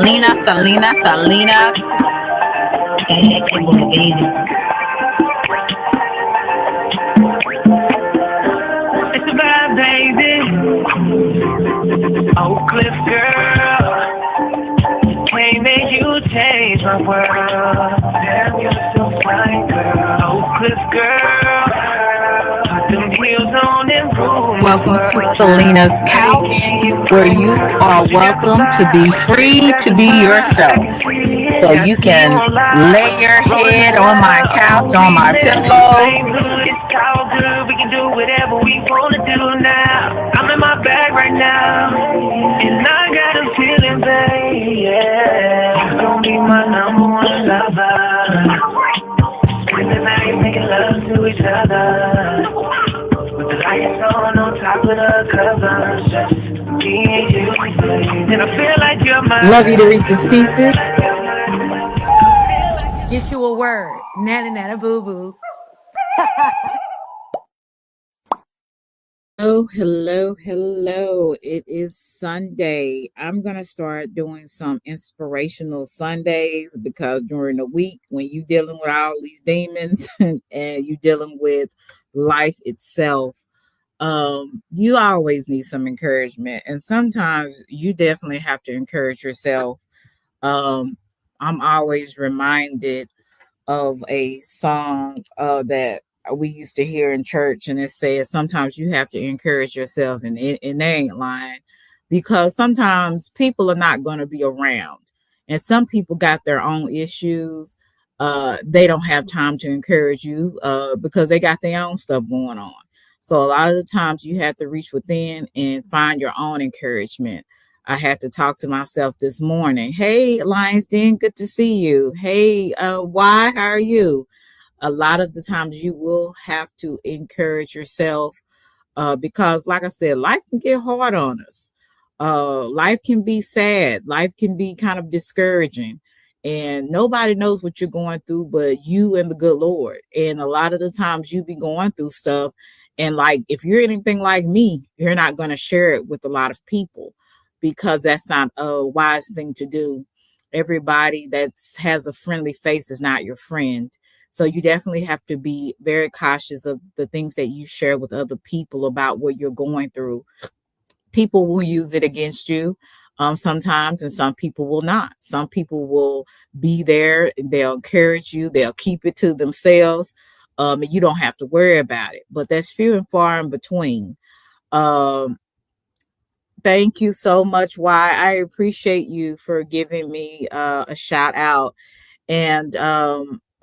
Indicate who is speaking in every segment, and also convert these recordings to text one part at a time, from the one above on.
Speaker 1: Selena. It's a bad baby. Oh, Cliff girl. Can't make you change my world. Damn, you're so fine, girl. Oh, Cliff girl. Put them heels on and prove.
Speaker 2: Welcome to Selena's Couch, where you are welcome to be free to be yourself. So you can lay your head on my couch, on my pillows.
Speaker 1: It's all good. We can do whatever we wanna do now. I'm in my bag right now, and I got a feeling, babe. Yeah, you gon' be my number one lover. Spend the night making love to each other, with the lights on top of the covers. Just me and you, and I feel like you're my
Speaker 2: Love you to Reese's Pieces.
Speaker 3: Get you a word. Nana nana boo boo.
Speaker 2: Hello. It is Sunday. I'm going to start doing some inspirational Sundays because during the week, when you're dealing with all these demons and you're dealing with life itself, you always need some encouragement. And sometimes you definitely have to encourage yourself. I'm always reminded of a song that we used to hear in church, and it says sometimes you have to encourage yourself, and they ain't lying, because sometimes people are not going to be around, and some people got their own issues. They don't have time to encourage you because they got their own stuff going on. So a lot of the times you have to reach within and find your own encouragement. I had to talk to myself this morning. Hey, Lions Den, good to see you. Hey, why? How are you? A lot of the times you will have to encourage yourself because, like I said, life can get hard on us. Life can be sad. Life can be kind of discouraging. And nobody knows what you're going through but you and the good Lord. And a lot of the times you be going through stuff. And like, if you're anything like me, you're not going to share it with a lot of people, because that's not a wise thing to do. Everybody that has a friendly face is not your friend. So you definitely have to be very cautious of the things that you share with other people about what you're going through. People will use it against you sometimes, and some people will not. Some people will be there and they'll encourage you. They'll keep it to themselves, and you don't have to worry about it. But that's few and far in between. Thank you so much, Y. I appreciate you for giving me a shout out, and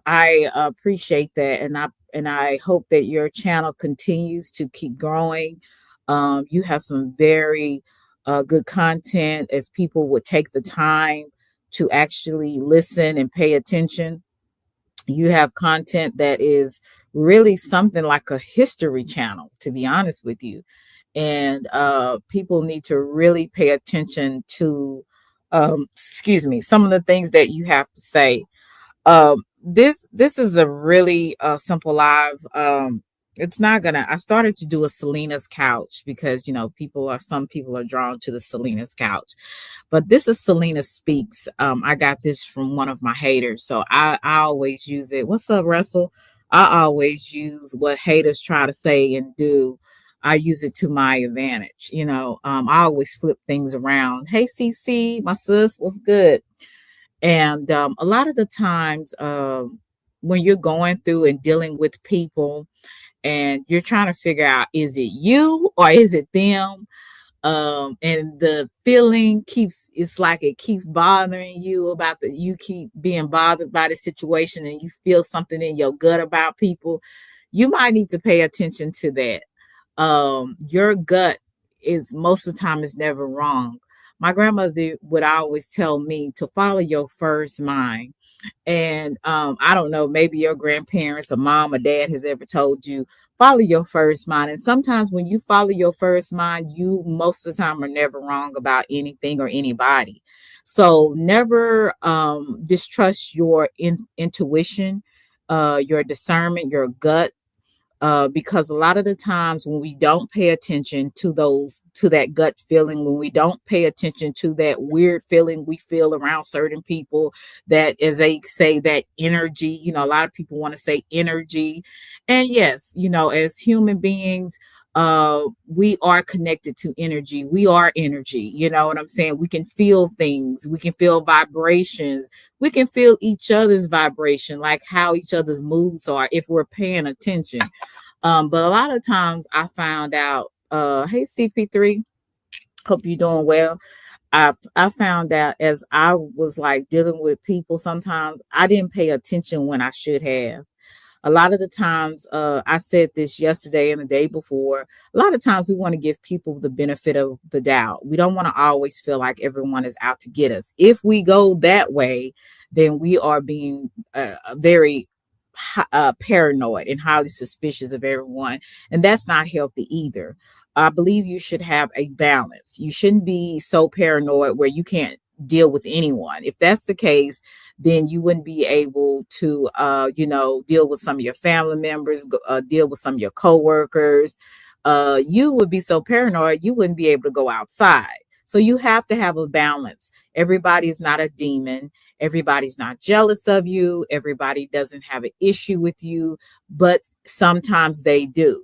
Speaker 2: I appreciate that, and I hope that your channel continues to keep growing. You have some very good content. If people would take the time to actually listen and pay attention, you have content that is really something like a history channel, to be honest with you. And people need to really pay attention to some of the things that you have to say. This is a really simple live. It's not gonna I started to do a Selena's Couch because some people are drawn to the Selena's Couch, but this is Selena Speaks. I got this from one of my haters, so I always use it. What's up, Russell? I always use what haters try to say and do. I use it to my advantage. I always flip things around. Hey, CC, my sis, what's good? And a lot of the times when you're going through and dealing with people and you're trying to figure out, is it you or is it them? And the feeling it's like it keeps bothering you you keep being bothered by the situation, and you feel something in your gut about people. You might need to pay attention to that. Your gut is most of the time is never wrong. My grandmother would always tell me to follow your first mind. And I don't know, maybe your grandparents or mom or dad has ever told you, follow your first mind. And sometimes when you follow your first mind, you most of the time are never wrong about anything or anybody. So never distrust your intuition, your discernment, your gut. because a lot of the times when we don't pay attention to that gut feeling, when we don't pay attention to that weird feeling we feel around certain people, that, as they say, that energy, a lot of people want to say energy. And yes, as human beings, we are connected to energy. We are energy. You know what I'm saying? We can feel things. We can feel vibrations. We can feel each other's vibration, like how each other's moods are if we're paying attention. But a lot of times I found out, hey CP3, hope you're doing well. I found out as I was like dealing with people, sometimes I didn't pay attention when I should have. A lot of the times, I said this yesterday and the day before, a lot of times we want to give people the benefit of the doubt. We don't want to always feel like everyone is out to get us. If we go that way, then we are being very paranoid and highly suspicious of everyone. And that's not healthy either. I believe you should have a balance. You shouldn't be so paranoid where you can't deal with anyone. If that's the case, then you wouldn't be able to, deal with some of your family members, deal with some of your coworkers. You would be so paranoid, you wouldn't be able to go outside. So you have to have a balance. Everybody's not a demon. Everybody's not jealous of you. Everybody doesn't have an issue with you, but sometimes they do.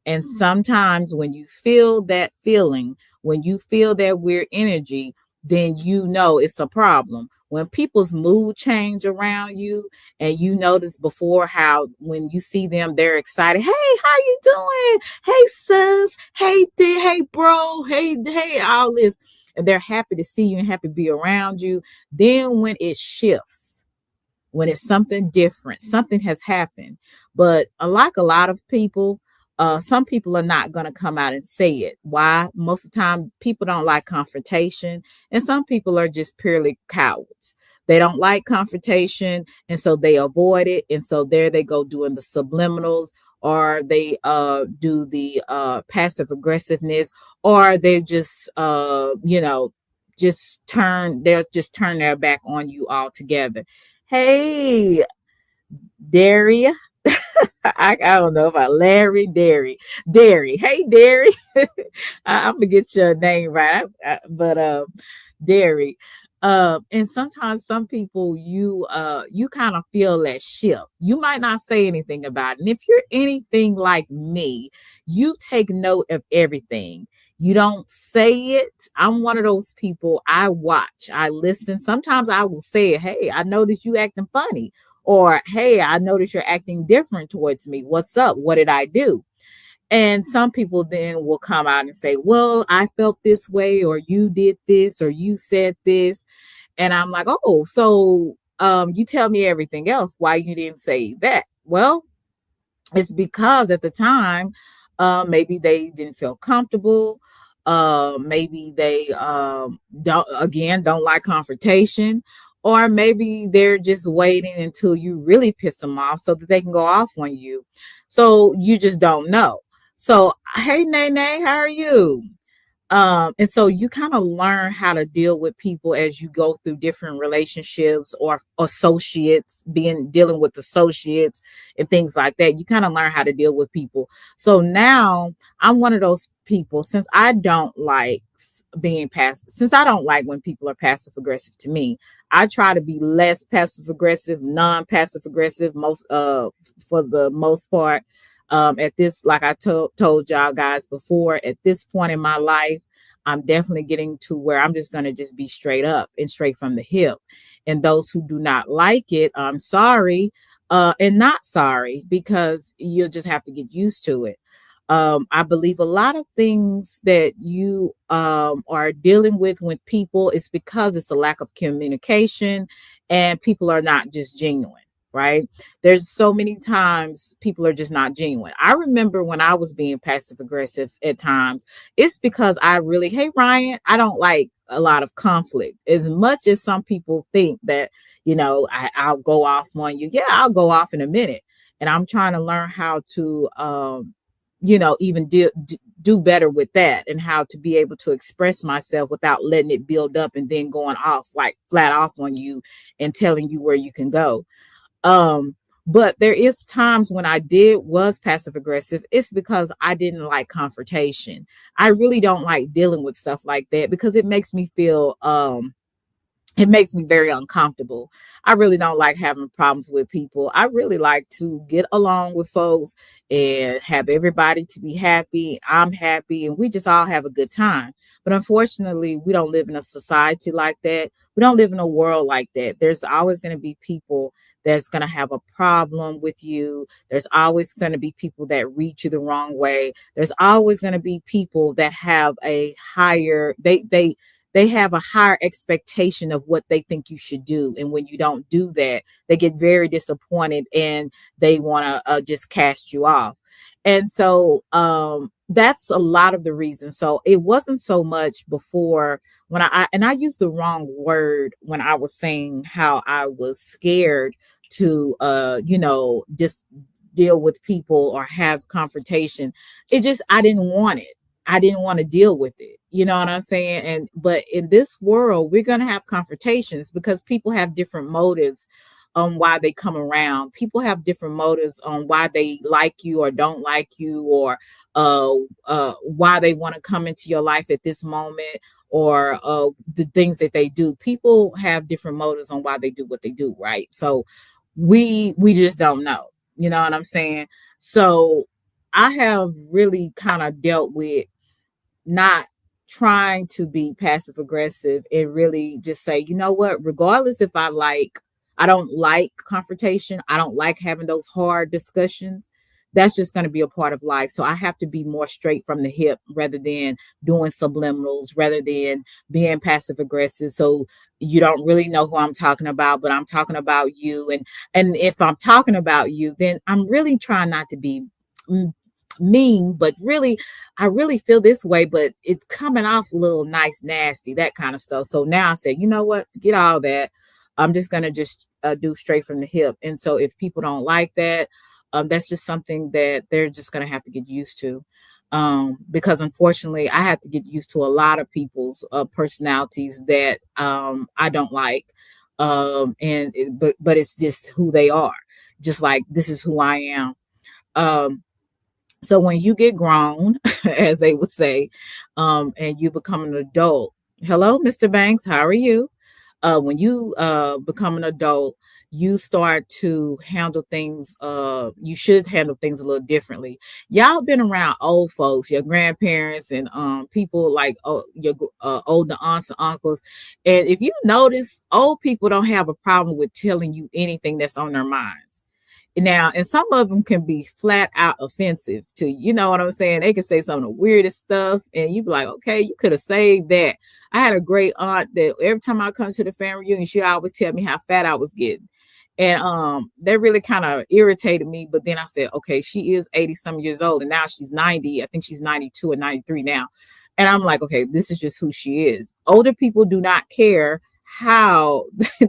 Speaker 2: And sometimes when you feel that feeling, when you feel that weird energy, then it's a problem. When people's mood change around you, and you notice before how when you see them, they're excited. Hey, how you doing? Hey, sis. Hey, bro. Hey, all this. And they're happy to see you and happy to be around you. Then when it shifts, when it's something different, something has happened. But like a lot of people, some people are not going to come out and say it. Why? Most of the time, people don't like confrontation, and some people are just purely cowards. They don't like confrontation, and so they avoid it. And so there they go doing the subliminals, or they do the passive aggressiveness, or they just they'll just turn their back on you altogether. Hey, Daria. I don't know about Larry, Derry. Hey, Derry. I'm gonna get your name right, but Derry. And sometimes some people you kind of feel that shift. You might not say anything about it, and if you're anything like me, you take note of everything. You don't say it. I'm one of those people. I watch, I listen. Sometimes I will say, hey, I noticed you acting funny. Or, hey, I notice you're acting different towards me. What's up? What did I do? And some people then will come out and say, well, I felt this way, or you did this, or you said this. And I'm like, oh, so you tell me everything else. Why you didn't say that? Well, it's because at the time, maybe they didn't feel comfortable. Maybe they don't like confrontation, or maybe they're just waiting until you really piss them off so that they can go off on you. So you just don't know. So, hey, Nene, how are you? And so you kind of learn how to deal with people as you go through different relationships, or associates, dealing with associates and things like that. You kind of learn how to deal with people. So now I'm one of those people, since I don't like being passive, since I don't like when people are passive aggressive to me, I try to be less passive aggressive, non-passive aggressive, for the most part. At this, like I told y'all guys before, at this point in my life, I'm definitely getting to where I'm just going to just be straight up and straight from the hip. And those who do not like it, I'm sorry, and not sorry, because you'll just have to get used to it. I believe a lot of things that you are dealing with people is because it's a lack of communication, and people are not just genuine. Right? There's so many times people are just not genuine. I remember when I was being passive aggressive at times, it's because hey, Ryan, I don't like a lot of conflict. As much as some people think that, I'll go off on you. Yeah, I'll go off in a minute. And I'm trying to learn how to, even do better with that, and how to be able to express myself without letting it build up and then going off, like flat off on you and telling you where you can go. But there is times when I did was passive aggressive. It's because I didn't like confrontation. I really don't like dealing with stuff like that because it makes me feel it makes me very uncomfortable. I really don't like having problems with people. I really like to get along with folks and have everybody to be happy. I'm happy and we just all have a good time. But unfortunately, we don't live in a society like that. We don't live in a world like that. There's always going to be people that's going to have a problem with you. There's always going to be people that read you the wrong way. There's always going to be people that have a higher they have a higher expectation of what they think you should do. And when you don't do that, they get very disappointed and they want to just cast you off. And so that's a lot of the reason. So it wasn't so much before when and I used the wrong word when I was saying how I was scared to just deal with people or have confrontation. It just I didn't want it. I didn't want to deal with it. You know what I'm saying? And but in this world, we're gonna have confrontations because people have different motives on why they come around. People have different motives on why they like you or don't like you, or why they want to come into your life at this moment, or the things that they do. People have different motives on why they do what they do, right? So we just don't know. You know what I'm saying? So I have really kind of dealt with not trying to be passive aggressive and really just say, you know what, regardless if I don't like confrontation, I don't like having those hard discussions. That's just going to be a part of life. So I have to be more straight from the hip rather than doing subliminals, rather than being passive aggressive. So you don't really know who I'm talking about, but I'm talking about you. And if I'm talking about you, then I'm really trying not to be mean, but really I really feel this way, but it's coming off a little nice nasty, that kind of stuff. So now I say, you know what, forget all that. I'm just going to just do straight from the hip. And so if people don't like that, that's just something that they're just going to have to get used to, because unfortunately I have to get used to a lot of people's personalities that I don't like, but it's just who they are, just like this is who I am. So when you get grown, as they would say, and you become an adult, hello, Mr. Banks, how are you? When you become an adult, you start to handle things. You should handle things a little differently. Y'all been around old folks, your grandparents, and people like your older aunts and uncles. And if you notice, old people don't have a problem with telling you anything that's on their minds. Now, and some of them can be flat out offensive to you know what I'm saying? They can say some of the weirdest stuff, and you be like, okay, you could have saved that. I had a great aunt that every time I come to the family reunion, she always tell me how fat I was getting. And that really kind of irritated me. But then I said, okay, she is 80 some years old, and now she's 90. I think she's 92 or 93 now. And I'm like, okay, this is just who she is. Older people do not care how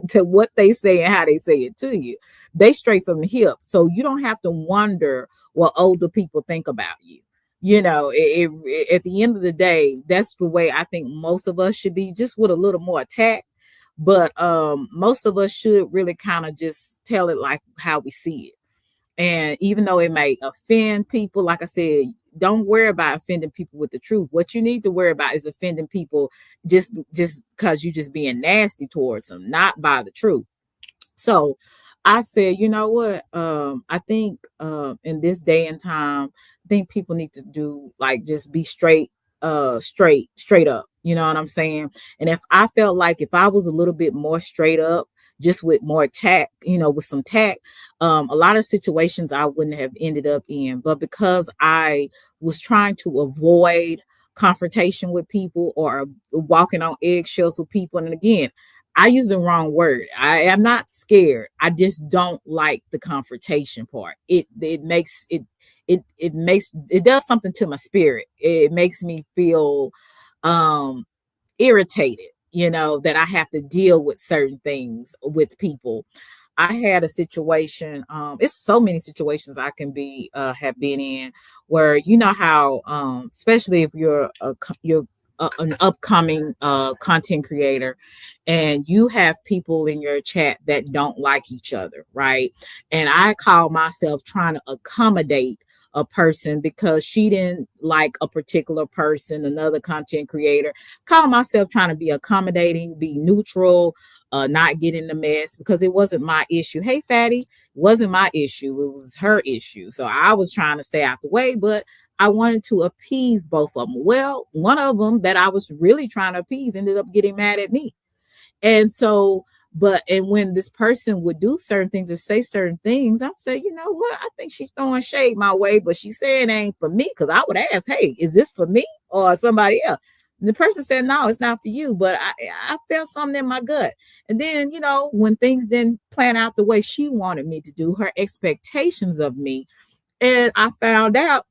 Speaker 2: to what they say and how they say it to you. They straight from the hip. So you don't have to wonder what older people think about you. You know, at the end of the day, that's the way I think most of us should be, just with a little more tact. But most of us should really kind of just tell it like how we see it. And even though it may offend people, like I said, don't worry about offending people with the truth. What you need to worry about is offending people just because you just being nasty towards them, not by the truth. So I said, you know what? I think in this day and time, I think people need to do like just be straight, straight up. You know what I'm saying? And if I felt like if I was a little bit more straight up, just with more tact, with some tact, a lot of situations I wouldn't have ended up in. But because I was trying to avoid confrontation with people or walking on eggshells with people, and again, I use the wrong word. I am not scared. I just don't like the confrontation part. It does something to my spirit. It makes me feel um irritated, that I have to deal with certain things with people. I had a situation, it's so many situations I can be have been in where you know how especially if you're an upcoming content creator, and you have people in your chat that don't like each other, right? And I call myself trying to accommodate a person because she didn't like a particular person, another content creator. Call myself trying to be accommodating, be neutral, not get in the mess because it wasn't my issue. Hey, fatty, it wasn't my issue. It was her issue. So I was trying to stay out the way, but I wanted to appease both of them. Well, one of them that I was really trying to appease ended up getting mad at me. And so, and when this person would do certain things or say certain things, I said, you know what? I think she's throwing shade my way, but she's saying it ain't for me. Cause I would ask, hey, is this for me or somebody else? And the person said, no, it's not for you. But I felt something in my gut. And then, when things didn't plan out the way she wanted me to do, her expectations of me, and I found out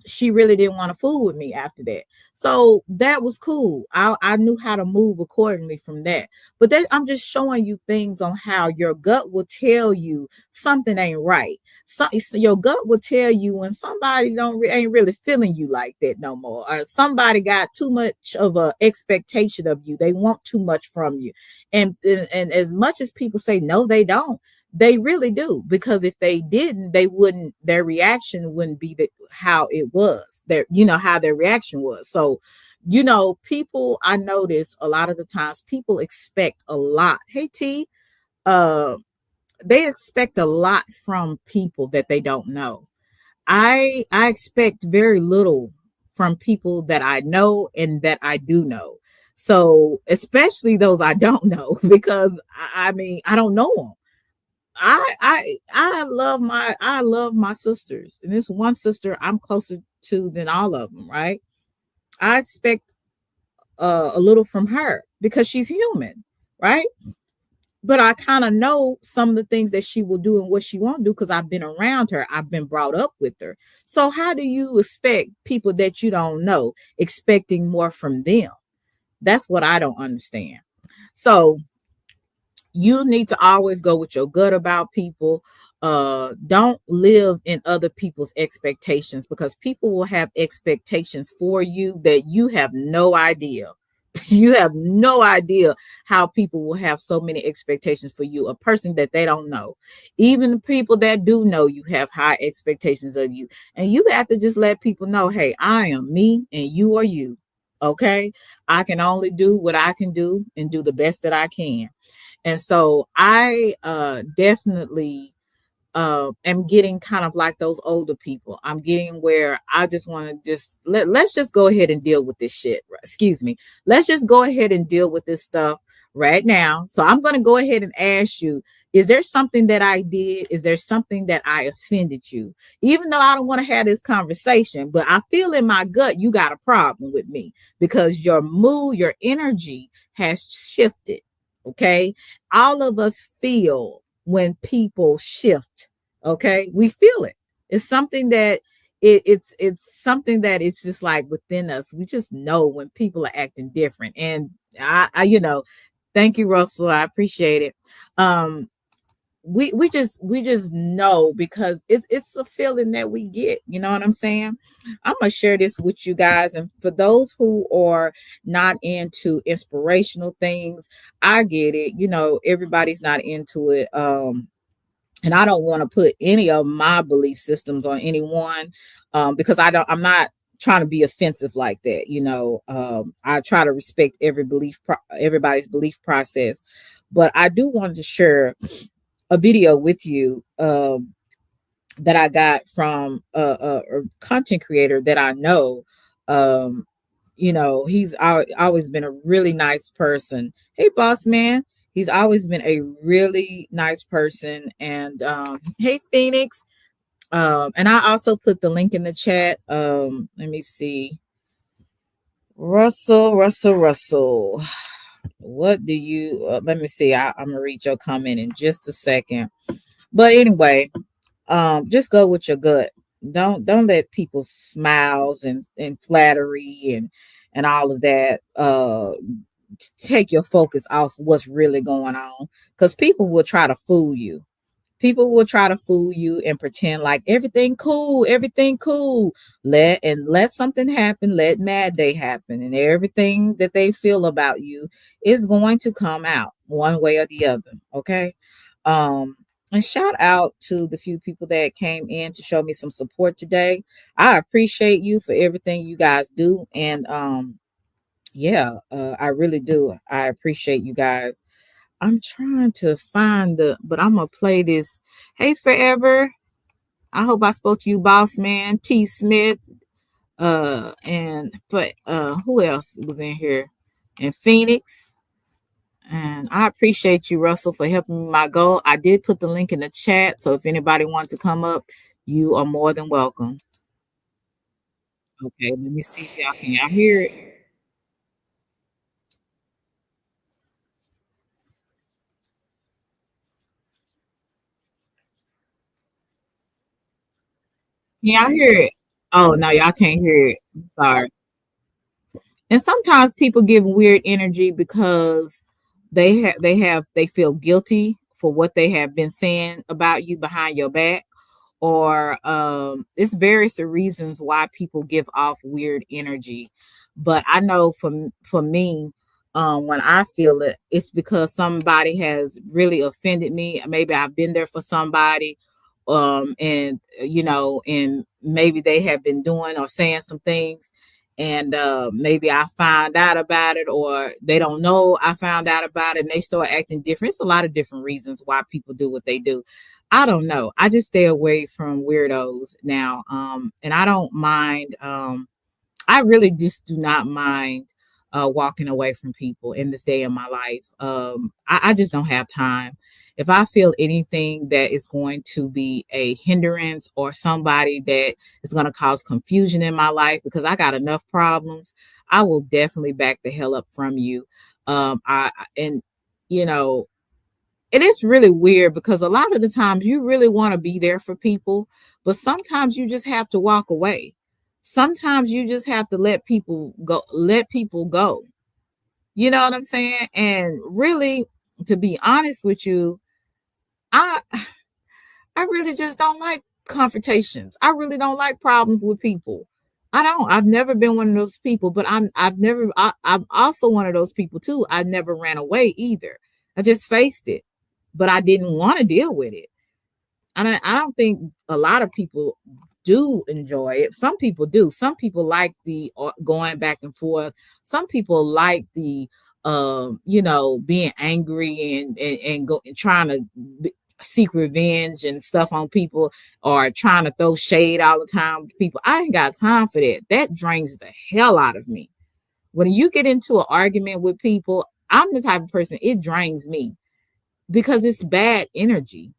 Speaker 2: she really didn't want to fool with me after that. So that was cool. I knew how to move accordingly from that. But I'm just showing you things on how your gut will tell you something ain't right. So your gut will tell you when somebody ain't really feeling you like that no more. Or somebody got too much of a expectation of you. They want too much from you. And as much as people say no, they don't, they really do, because if they didn't, their reaction wouldn't be how it was. How their reaction was. So, people, I notice a lot of the times people expect a lot. Hey T, uh, they expect a lot from people that they don't know. I expect very little from people that I know and that I do know. So, especially those I don't know, because I mean, I don't know them. I love my sisters, and this one sister I'm closer to than all of them, right? I expect a little from her because she's human, right? But I kind of know some of the things that she will do and what she won't do because I've been around her. I've been brought up with her. So how do you expect people that you don't know expecting more from them? That's what I don't understand. So you need to always go with your gut about people. Don't live in other people's expectations, because people will have expectations for you that you have no idea. You have no idea how people will have so many expectations for you, a person that they don't know. Even the people that do know you have high expectations of you, and you have to just let people know, hey, I am me and you are you. Okay, I can only do what I can do and do the best that I can. And so I definitely am getting kind of like those older people. I'm getting where I just want to let's just go ahead and deal with this shit. Excuse me. Let's just go ahead and deal with this stuff right now. So I'm going to go ahead and ask you, is there something that I did? Is there something that I offended you? Even though I don't want to have this conversation, but I feel in my gut you got a problem with me because your mood, your energy has shifted. Okay. All of us feel when people shift. Okay. We feel it. It's something that it's something that it's just like within us. We just know when people are acting different. And I thank you, Russell. I appreciate it. We just know because it's a feeling that we get. You know what I'm saying? I'm gonna share this with you guys, and for those who are not into inspirational things, I get it. Everybody's not into it. And I don't want to put any of my belief systems on anyone, because I'm not trying to be offensive like that. I try to respect everybody's belief process, but I do want to share a video with you that I got from a content creator that I know. Um, he's always been a really nice person. Hey, boss man. He's always been a really nice person. And hey, Phoenix. And I also put the link in the chat. Let me see. Russell. What do you? Let me see. I'm gonna read your comment in just a second. But anyway, just go with your gut. Don't let people's smiles and flattery and all of that take your focus off what's really going on, because people will try to fool you. People will try to fool you and pretend like everything cool. Let something happen, let mad day happen, and everything that they feel about you is going to come out one way or the other. Okay. Um, and shout out to the few people that came in to show me some support today. I appreciate you for everything you guys do. And yeah, I really do. I appreciate you guys. I'm trying to find but I'm gonna play this. Hey, Forever. I hope I spoke to you, Boss Man, T. Smith, and for who else was in here? And Phoenix. And I appreciate you, Russell, for helping me my goal. I did put the link in the chat, so if anybody wants to come up, you are more than welcome. Okay, let me see if y'all can y'all hear it. Can y'all hear it? Oh no, y'all can't hear it. I'm sorry. And sometimes people give weird energy because they feel guilty for what they have been saying about you behind your back, or it's various reasons why people give off weird energy. But I know for me, when I feel it, it's because somebody has really offended me. Maybe I've been there for somebody, and and maybe they have been doing or saying some things, and maybe I find out about it, or they don't know I found out about it, and they start acting different. It's a lot of different reasons why people do what they do. I don't know. I just stay away from weirdos now. And I don't mind. I really just do not mind walking away from people in this day of my life. I just don't have time. If I feel anything that is going to be a hindrance or somebody that is going to cause confusion in my life because I got enough problems, I will definitely back the hell up from you. And you know, it is really weird because a lot of the times you really want to be there for people, but sometimes you just have to walk away. Sometimes you just have to let people go. You know what I'm saying? And really, to be honest with you, I I really just don't like confrontations. I really don't like problems with people. I don't. I've never been one of those people, but I'm also one of those people too. I never ran away either. I just faced it, but I didn't want to deal with it. I mean, I don't think a lot of people do enjoy it. Some people do. Some people like the going back and forth. Some people like the being angry and go and trying to seek revenge and stuff on people, or trying to throw shade all the time to people. I ain't got time for that. That drains the hell out of me. When you get into an argument with people, I'm the type of person, it drains me because it's bad energy.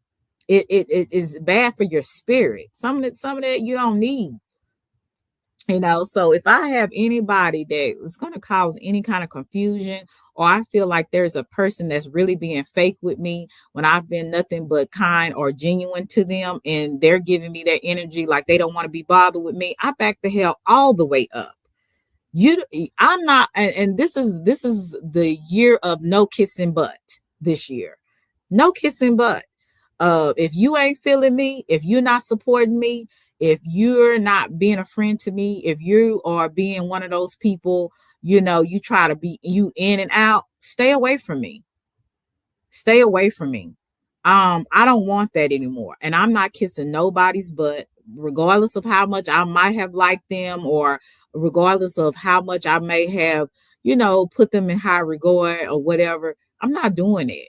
Speaker 2: It is bad for your spirit. Some of that you don't need. So if I have anybody that is going to cause any kind of confusion, or I feel like there's a person that's really being fake with me when I've been nothing but kind or genuine to them, and they're giving me their energy like they don't want to be bothered with me, I back the hell all the way up. You I'm not, and this is the year of no kissing butt this year. No kissing butt. If you ain't feeling me, if you're not supporting me, if you're not being a friend to me, if you are being one of those people, you try to be you in and out, stay away from me. Stay away from me. I don't want that anymore. And I'm not kissing nobody's butt, regardless of how much I might have liked them, or regardless of how much I may have, put them in high regard or whatever. I'm not doing it.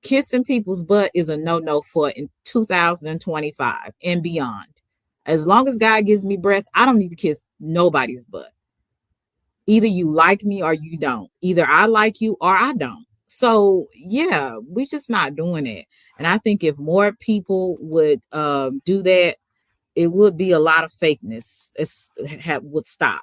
Speaker 2: Kissing people's butt is a no-no for in 2025 and beyond. As long as God gives me breath, I don't need to kiss nobody's butt. Either you like me or you don't. Either I like you or I don't. So yeah, we just not doing it. And I think if more people would do that, it would be a lot of fakeness. Would stop.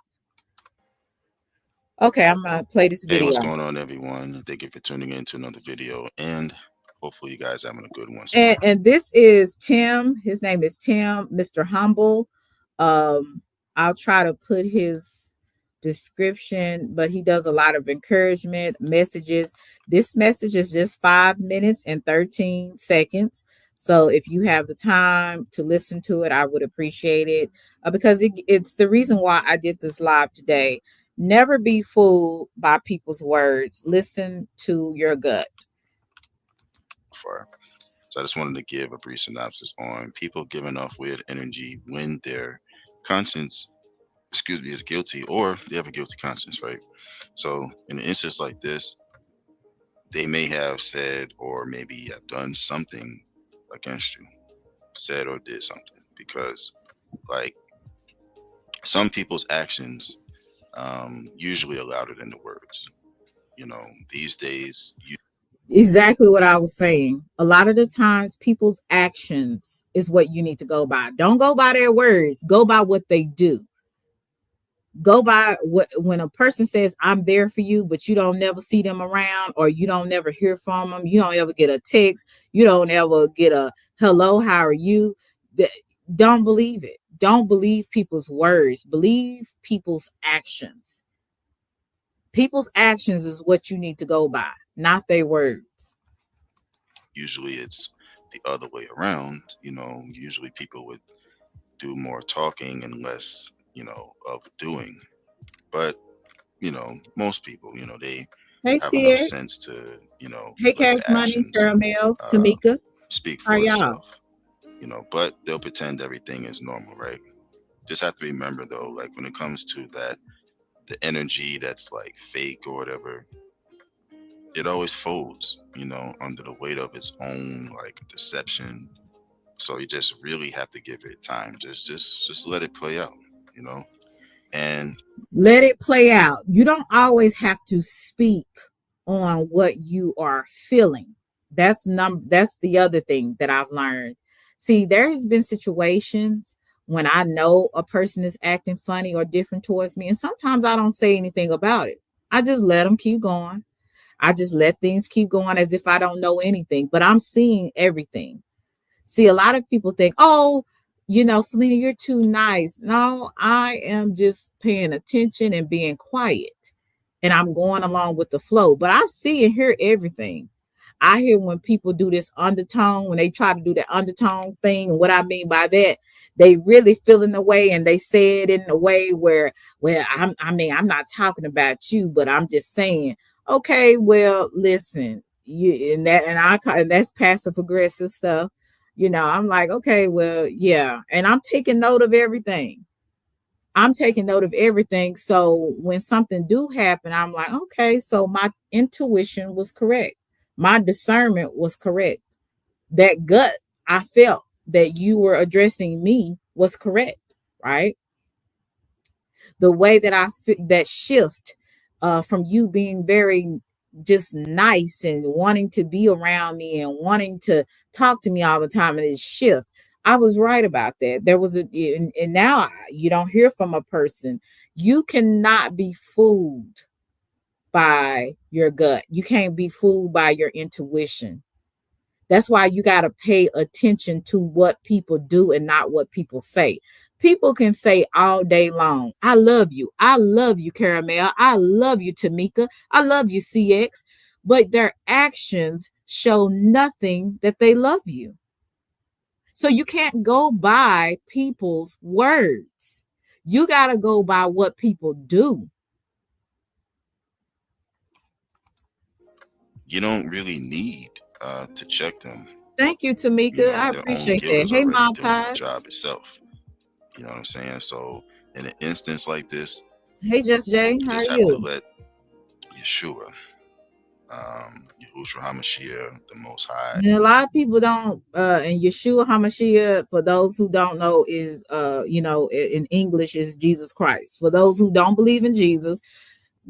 Speaker 2: Okay, I'm gonna play this
Speaker 4: Hey, what's
Speaker 2: video.
Speaker 4: going on, everyone? Thank you for tuning in to another video, and hopefully, you guys having a good one so
Speaker 2: And
Speaker 4: far.
Speaker 2: and this is Tim. His name is Tim, Mr. Humble. I'll try to put his description, but he does a lot of encouragement messages. This message is just 5 minutes and 13 seconds. So if you have the time to listen to it, I would appreciate it, because it's the reason why I did this live today. Never be fooled by people's words. Listen to your gut.
Speaker 4: For so I just wanted to give a brief synopsis on people giving off weird energy when their conscience, excuse me, is guilty or they have a guilty conscience, right? So in an instance like this, they may have said or maybe have done something against you, said or did something, because like some people's actions usually are louder than the words. You know, these days you
Speaker 2: Exactly what I was saying. A lot of the times, people's actions is what you need to go by. Don't go by their words. Go by what they do. Go by what, when a person says I'm there for you, but you don't never see them around, or you don't never hear from them, you don't ever get a text, you don't ever get a hello, how are you? Don't believe it. Don't believe people's words. Believe people's actions. People's actions is what you need to go by, not their words.
Speaker 4: usually it's the other way around. You know, usually people would do more talking and less, of doing. But most people, they
Speaker 2: Hey,
Speaker 4: have enough
Speaker 2: CX.
Speaker 4: sense to,
Speaker 2: Hey,
Speaker 4: let
Speaker 2: Cash
Speaker 4: the
Speaker 2: Money,
Speaker 4: actions
Speaker 2: Caramel,
Speaker 4: uh,
Speaker 2: Tamika.
Speaker 4: speak
Speaker 2: How
Speaker 4: for
Speaker 2: y'all?
Speaker 4: itself. But they'll pretend everything is normal, right? Just have to remember though, like when it comes to that, the energy that's like fake or whatever, it always folds, under the weight of its own like deception. So you just really have to give it time. Just let it play out, you know. And
Speaker 2: Let it play out. You don't always have to speak on what you are feeling. That's the other thing that I've learned. See, there's been situations when I know a person is acting funny or different towards me, and sometimes I don't say anything about it. I just let them keep going. I just let things keep going as if I don't know anything, but I'm seeing everything. See, a lot of people think, oh, Selena, you're too nice. No, I am just paying attention and being quiet, and I'm going along with the flow. But I see and hear everything. I hear when people do this undertone, when they try to do the undertone thing. And what I mean by that, they really feel in the way and they say it in a way where, well, I'm not talking about you, but I'm just saying, okay, well, listen, you and that's passive aggressive stuff. I'm like, okay, well, yeah. And I'm taking note of everything. I'm taking note of everything. So when something do happen, I'm like, okay, so my intuition was correct. My discernment was correct. That gut I felt that you were addressing me was correct, right? The way that that shift from you being very just nice and wanting to be around me and wanting to talk to me all the time, and this shift, I was right about that. There was and now you don't hear from a person. You cannot be fooled by your gut. You can't be fooled by your intuition. That's why you got to pay attention to what people do and not what people say. People can say all day long, I love you. I love you, Caramel. I love you, Tamika. I love you, CX. But their actions show nothing that they love you. So you can't go by people's words. You got to go by what people do.
Speaker 4: you don't really need to check them.
Speaker 2: Thank you, Tamika. I
Speaker 4: Their own
Speaker 2: appreciate
Speaker 4: guilt
Speaker 2: that.
Speaker 4: is
Speaker 2: Hey,
Speaker 4: already
Speaker 2: Mom
Speaker 4: doing the
Speaker 2: Tide.
Speaker 4: job itself. You know what I'm saying? So in an instance like this,
Speaker 2: Hey, Just Jay.
Speaker 4: you
Speaker 2: How are
Speaker 4: just have to
Speaker 2: you?
Speaker 4: let Yeshua, Yahushua HaMashiach, the Most High.
Speaker 2: And a lot of people don't and Yeshua HaMashiach, for those who don't know, is in English is Jesus Christ. For those who don't believe in Jesus,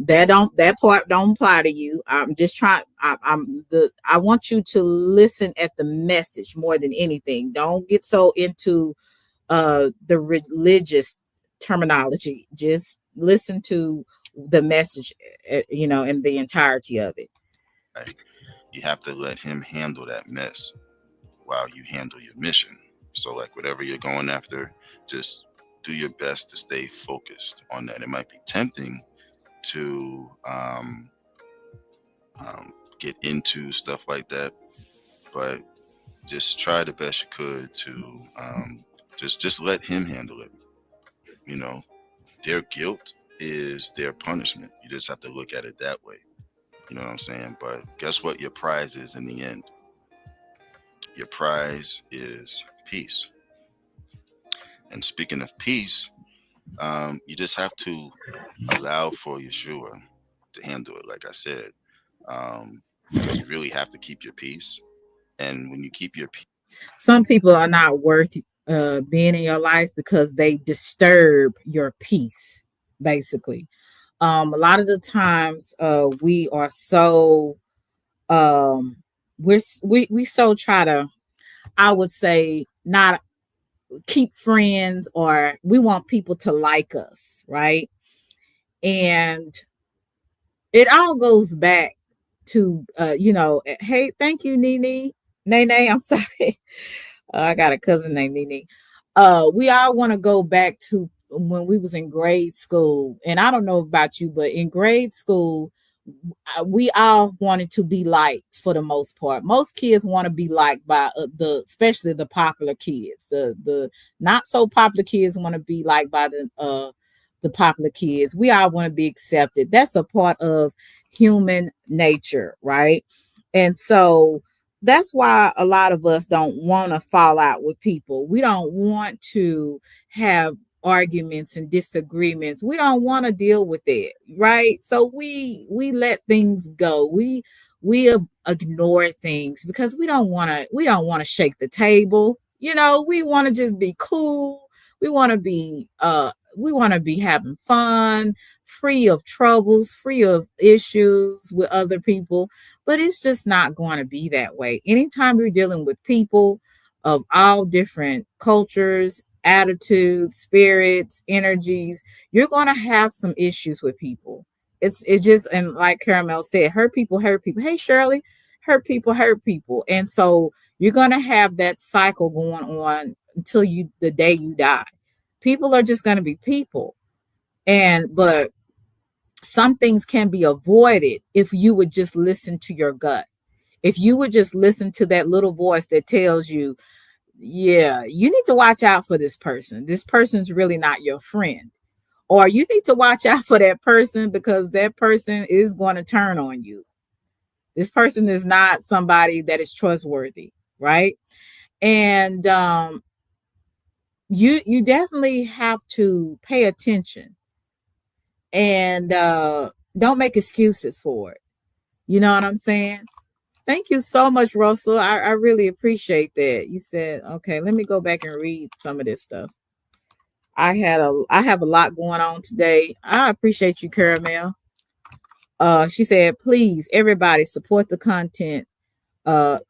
Speaker 2: that part don't apply to you. I'm just trying I want you to listen at the message more than anything. Don't get so into the religious terminology. Just listen to the message, in the entirety of it.
Speaker 4: You have to let Him handle that mess while you handle your mission. So, like, whatever you're going after, just do your best to stay focused on that. It might be tempting to get into stuff like that, but just try the best you could to just let him handle it. You know, their guilt is their punishment. You just have to look at it that way. You know what I'm saying? But guess what? Your prize is in the end. Your prize is peace. And speaking of peace, you just have to allow for Yeshua to handle it. Like I said, um, you really have to keep your peace. And when you keep your peace,
Speaker 2: Some people are not worth being in your life because they disturb your peace, basically. A lot of the times we are so um we so try to, I would say, not keep friends, or we want people to like us, right? And it all goes back to hey, thank you, Nene, I'm sorry. I got a cousin named Nene. We all want to go back to when we was in grade school, and I don't know about you, but in grade school, we all wanted to be liked for the most part. Most kids want to be liked by especially the popular kids. The not so popular kids want to be liked by the popular kids. We all want to be accepted. That's a part of human nature, right? And so that's why a lot of us don't want to fall out with people. We don't want to have arguments and disagreements. We don't want to deal with it, right? So we let things go. We ignore things because we don't want to shake the table. We want to just be cool. We want to be having fun, free of troubles, free of issues with other people, but it's just not going to be that way. Anytime you're dealing with people of all different cultures, attitudes, spirits, energies, you're going to have some issues with people. It's just, and like Caramel said, hurt people hurt people. Hey Shirley, hurt people. And so you're going to have that cycle going on until the day you die. People are just going to be people. But some things can be avoided if you would just listen to your gut. If you would just listen to that little voice that tells you, yeah, you need to watch out for this person. This person's really not your friend. Or you need to watch out for that person because that person is going to turn on you. This person is not somebody that is trustworthy, right? And you definitely have to pay attention and don't make excuses for it. You know what I'm saying? Thank you so much, Russell. I really appreciate that. You said, okay, let me go back and read some of this stuff. I have a lot going on today. I appreciate you, Caramel. She said, please, everybody support the content. The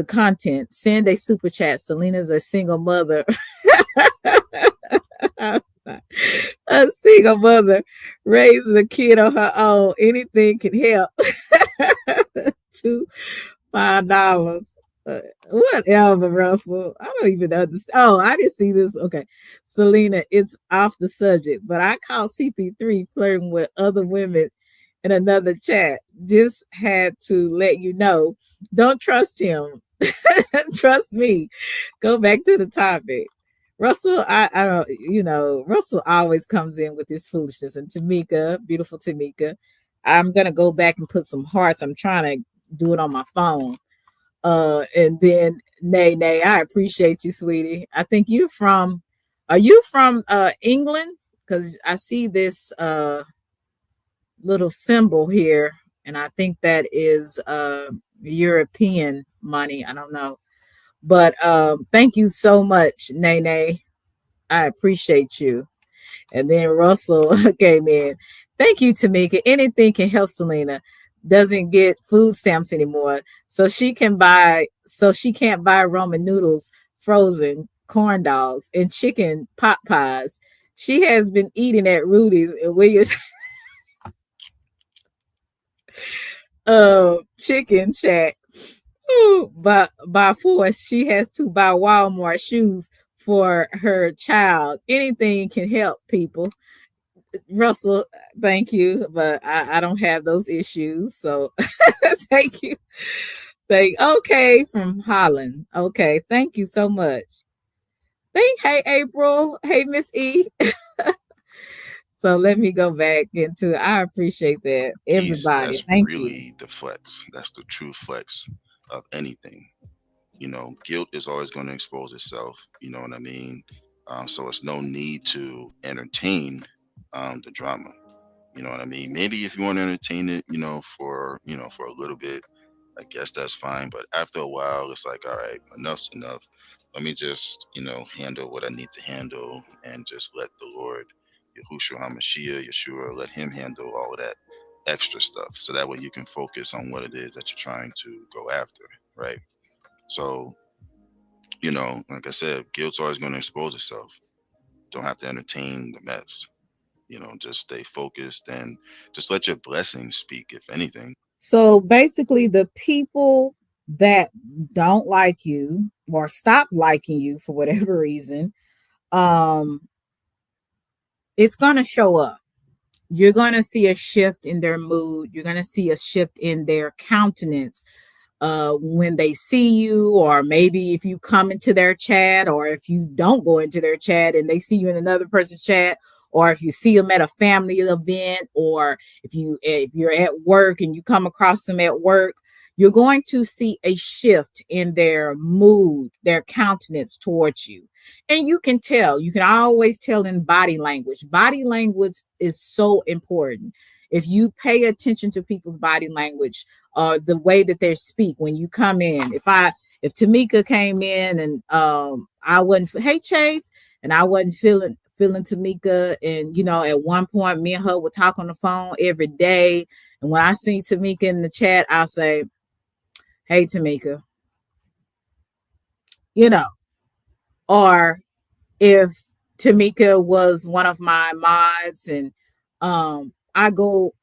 Speaker 2: content. Send a super chat. Selena's a single mother. A single mother raising a kid on her own. Anything can help. $5. Whatever, Russell. I don't even understand. Oh, I didn't see this. Okay. Selena, it's off the subject, but I caught CP3 flirting with other women in another chat. Just had to let you know. Don't trust him. Trust me. Go back to the topic. Russell, I don't, Russell always comes in with his foolishness. And Tamika, beautiful Tamika, I'm gonna go back and put some hearts. I'm trying to do it on my phone. And then Nay, I appreciate you, sweetie. I think are you from England? Because I see this little symbol here, and I think that is European money. I don't know. But thank you so much, Nay. I appreciate you. And then Russell came in. Thank you, Tamika. Anything can help Selena. Doesn't get food stamps anymore. So she can't buy ramen noodles, frozen corn dogs, and chicken pot pies. She has been eating at Rudy's and Williams chicken shack. By force, she has to buy Walmart shoes for her child. Anything can help people. Russell, thank you, but I don't have those issues. So thank you. Okay, from Holland. Okay, thank you so much. Hey April. Hey Miss E. So let me go back into I appreciate that.
Speaker 4: Peace,
Speaker 2: Everybody,
Speaker 4: that's
Speaker 2: thank you.
Speaker 4: really the flex. That's the true flex of anything. Guilt is always going to expose itself. You know what I mean? So it's no need to entertain the drama. You know what I mean? Maybe if you want to entertain it, for a little bit, I guess that's fine. But after a while, it's like, all right, enough's enough. Let me just, handle what I need to handle and just let the Lord, Yahushua HaMashiach, Yeshua, let him handle all of that extra stuff. So that way you can focus on what it is that you're trying to go after, right? So, like I said, guilt's always going to expose itself. Don't have to entertain the mess. Just stay focused and just let your blessings speak, if anything.
Speaker 2: So basically, the people that don't like you or stop liking you for whatever reason, um, it's gonna show up. You're gonna see a shift in their mood. You're gonna see a shift in their countenance when they see you, or maybe if you come into their chat, or if you don't go into their chat and they see you in another person's chat, or if you see them at a family event, or if you're at work and you come across them at work, you're going to see a shift in their mood, their countenance towards you. And you can always tell in body language. Body language is so important. If you pay attention to people's body language, the way that they speak when you come in. If Tamika came in and I wasn't, hey Chase, and I wasn't feeling Tamika, and at one point me and her would talk on the phone every day, and when I see Tamika in the chat, I'll say, hey Tamika, you know, or if Tamika was one of my mods, and I go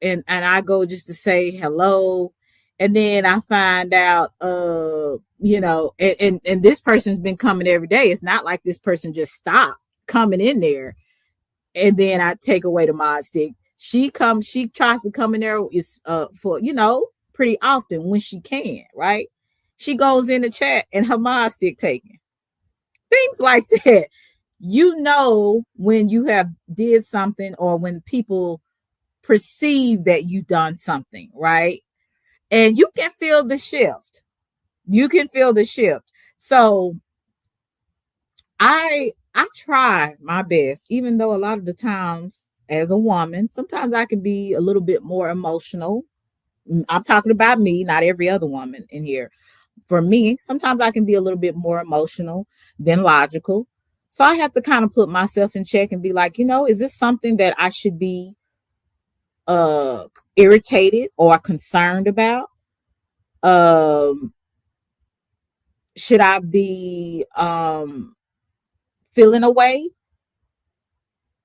Speaker 2: just to say hello, and then I find out and this person's been coming every day. It's not like this person just stopped coming in there, and then I take away the mod stick. She tries to come in there is for pretty often when she can, right? She goes in the chat and her mod stick taken. Things like that. When you have did something, or when people perceive that you done something, right? And you can feel the shift. You can feel the shift. So I try my best, even though a lot of the times as a woman, sometimes I can be a little bit more emotional. I'm talking about me, not every other woman in here. For me, sometimes I can be a little bit more emotional than logical. So I have to kind of put myself in check and be like, is this something that I should be uh irritated or concerned about? Um should I be feeling away?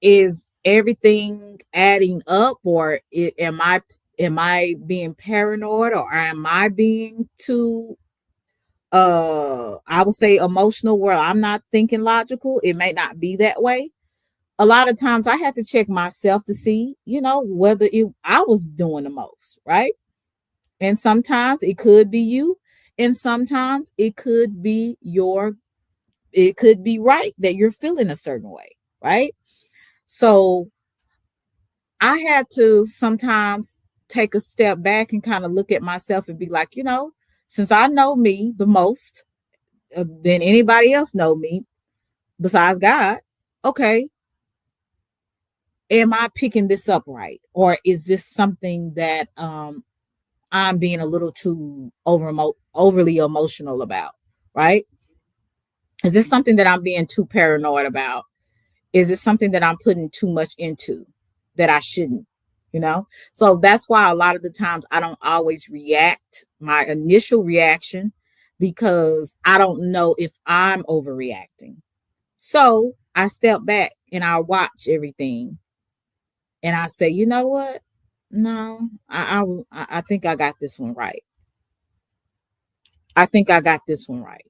Speaker 2: Is everything adding up, or am I being paranoid, or am I being too I would say emotional, where I'm not thinking logical? It may not be that way. A lot of times I had to check myself to see, whether I was doing the most, right? And sometimes it could be you, and sometimes it could be right that you're feeling a certain way, right? So I had to sometimes take a step back and kind of look at myself and be like, since I know me the most than anybody else know me besides God, okay, am I picking this up right? Or is this something that I'm being a little too overly emotional about, right? Is this something that I'm being too paranoid about? Is it something that I'm putting too much into that I shouldn't? So that's why a lot of the times I don't always react my initial reaction, because I don't know if I'm overreacting. So I step back and I watch everything, and I say, you know what? No, I think I got this one right. I think I got this one right.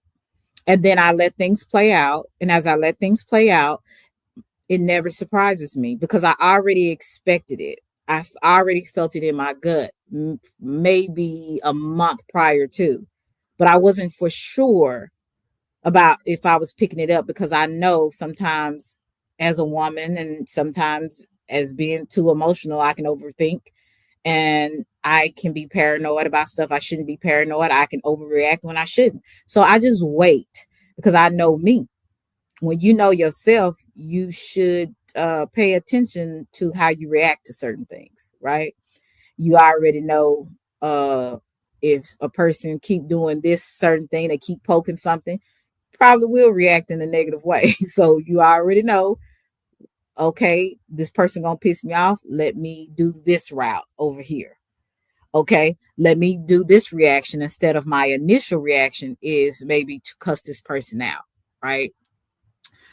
Speaker 2: And then I let things play out. And as I let things play out, it never surprises me because I already expected it. I already felt it in my gut, maybe a month prior to. but I wasn't for sure about if I was picking it up, because I know sometimes as a woman and sometimes as being too emotional, I can overthink and I can be paranoid about stuff I shouldn't be paranoid. I can overreact when I shouldn't. So I just wait because I know me. When you know yourself, you should pay attention to how you react to certain things, right? You already know if a person keep doing this certain thing, they keep poking something, probably will react in a negative way. So you already know, okay, this person gonna piss me off. Let me do this route over here. Okay, let me do this reaction instead of my initial reaction is maybe to cuss this person out, right?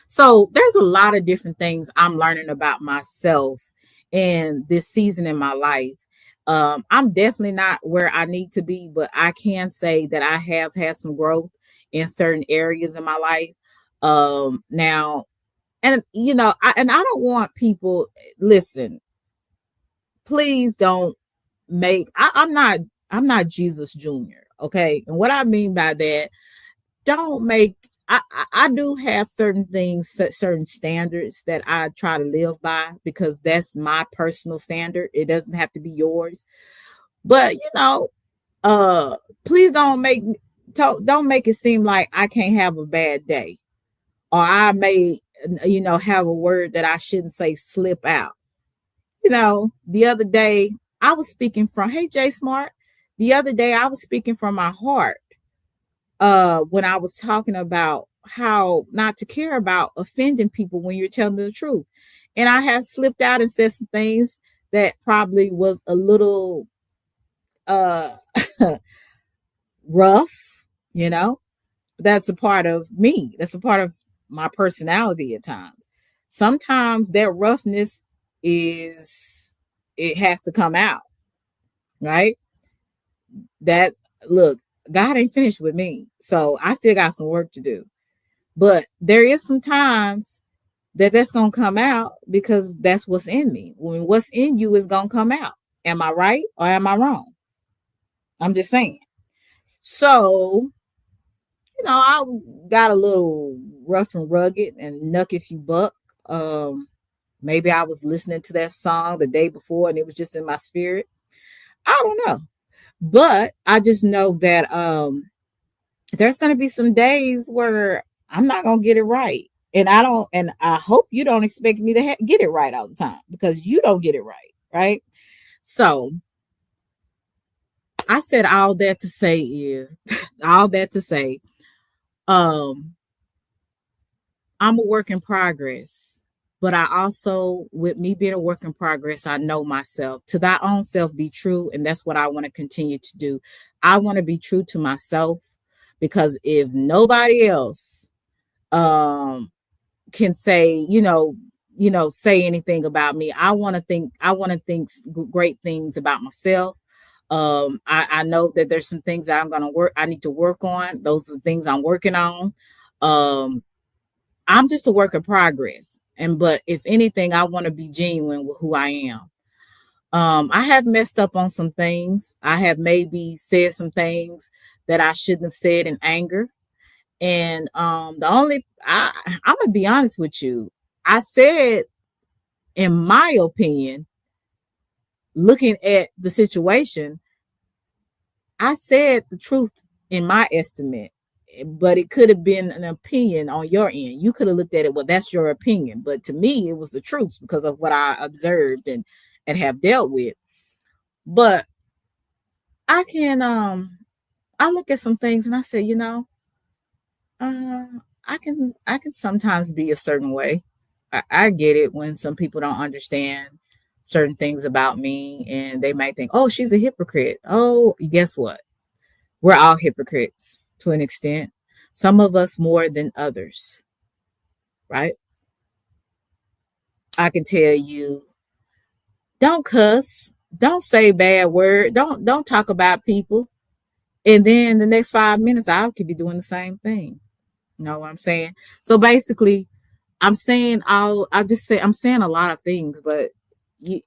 Speaker 2: So there's a lot of different things I'm learning about myself in this season in my life. I'm definitely not where I need to be, but I can say that I have had some growth in certain areas in my life. Now, and I don't want people, listen, please don't I'm not Jesus Jr. Okay. And what I mean by that, don't make I do have certain things, certain standards that I try to live by because that's my personal standard. It doesn't have to be yours. But uh please don't make it seem like I can't have a bad day, or I may have a word that I shouldn't say slip out. The other day I was speaking from, hey Jay Smart, the other day I was speaking from my heart when I was talking about how not to care about offending people when you're telling the truth. And I have slipped out and said some things that probably was a little uh rough, you know. That's a part of me. That's a part of my personality at times. Sometimes that roughness is it has to come out, right? That look, God ain't finished with me. So I still got some work to do. But there is some times that's going to come out because that's what's in me. When what's in you is going to come out. Am I right or am I wrong? I'm just saying. So, I got a little rough and rugged and nuck if you buck. Um, Maybe I was listening to that song the day before and it was just in my spirit. I don't know. But I just know that there's going to be some days where I'm not going to get it right. And I hope you don't expect me to get it right all the time because you don't get it right. Right. So I said all that to say is all that to say, um, I'm a work in progress, but I also, with me being a work in progress, I know myself. To thy own self be true. And that's what I want to continue to do. I want to be true to myself because if nobody else can say, say anything about me, I want to think great things about myself. I know that there's some things that I need to work on. Those are the things I'm working on. Um, I'm just a work in progress. But if anything, I want to be genuine with who I am. I have messed up on some things. I have maybe said some things that I shouldn't have said in anger. And I'm gonna be honest with you. I said, in my opinion, looking at the situation, I said the truth in my estimate, but it could have been an opinion on your end. You could have looked at it, well, that's your opinion. But to me, it was the truth because of what I observed and have dealt with. But I can I look at some things and I say, uh, I can sometimes be a certain way. I get it when some people don't understand certain things about me and they might think, oh, she's a hypocrite. Oh, guess what? We're all hypocrites to an extent. Some of us more than others, right? I can tell you, don't cuss, don't say bad word, don't talk about people. And then the next 5 minutes, I could be doing the same thing. You know what I'm saying? So basically, I'm saying a lot of things, but you,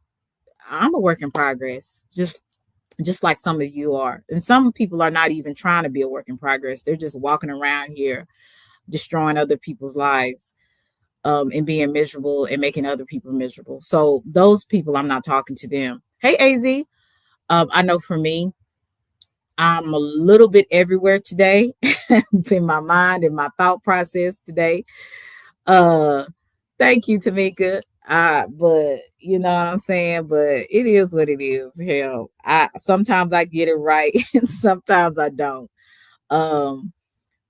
Speaker 2: I'm a work in progress. Just just like some of you are. And some people are not even trying to be a work in progress. They're just walking around here destroying other people's lives, and being miserable and making other people miserable. So those people, I'm not talking to them. Hey, AZ. I know for me, I'm a little bit everywhere today in my mind and my thought process today. Uh, Thank you, Tamika. But you know what I'm saying? But it is what it is. Hell, I sometimes I get it right and sometimes I don't. Um,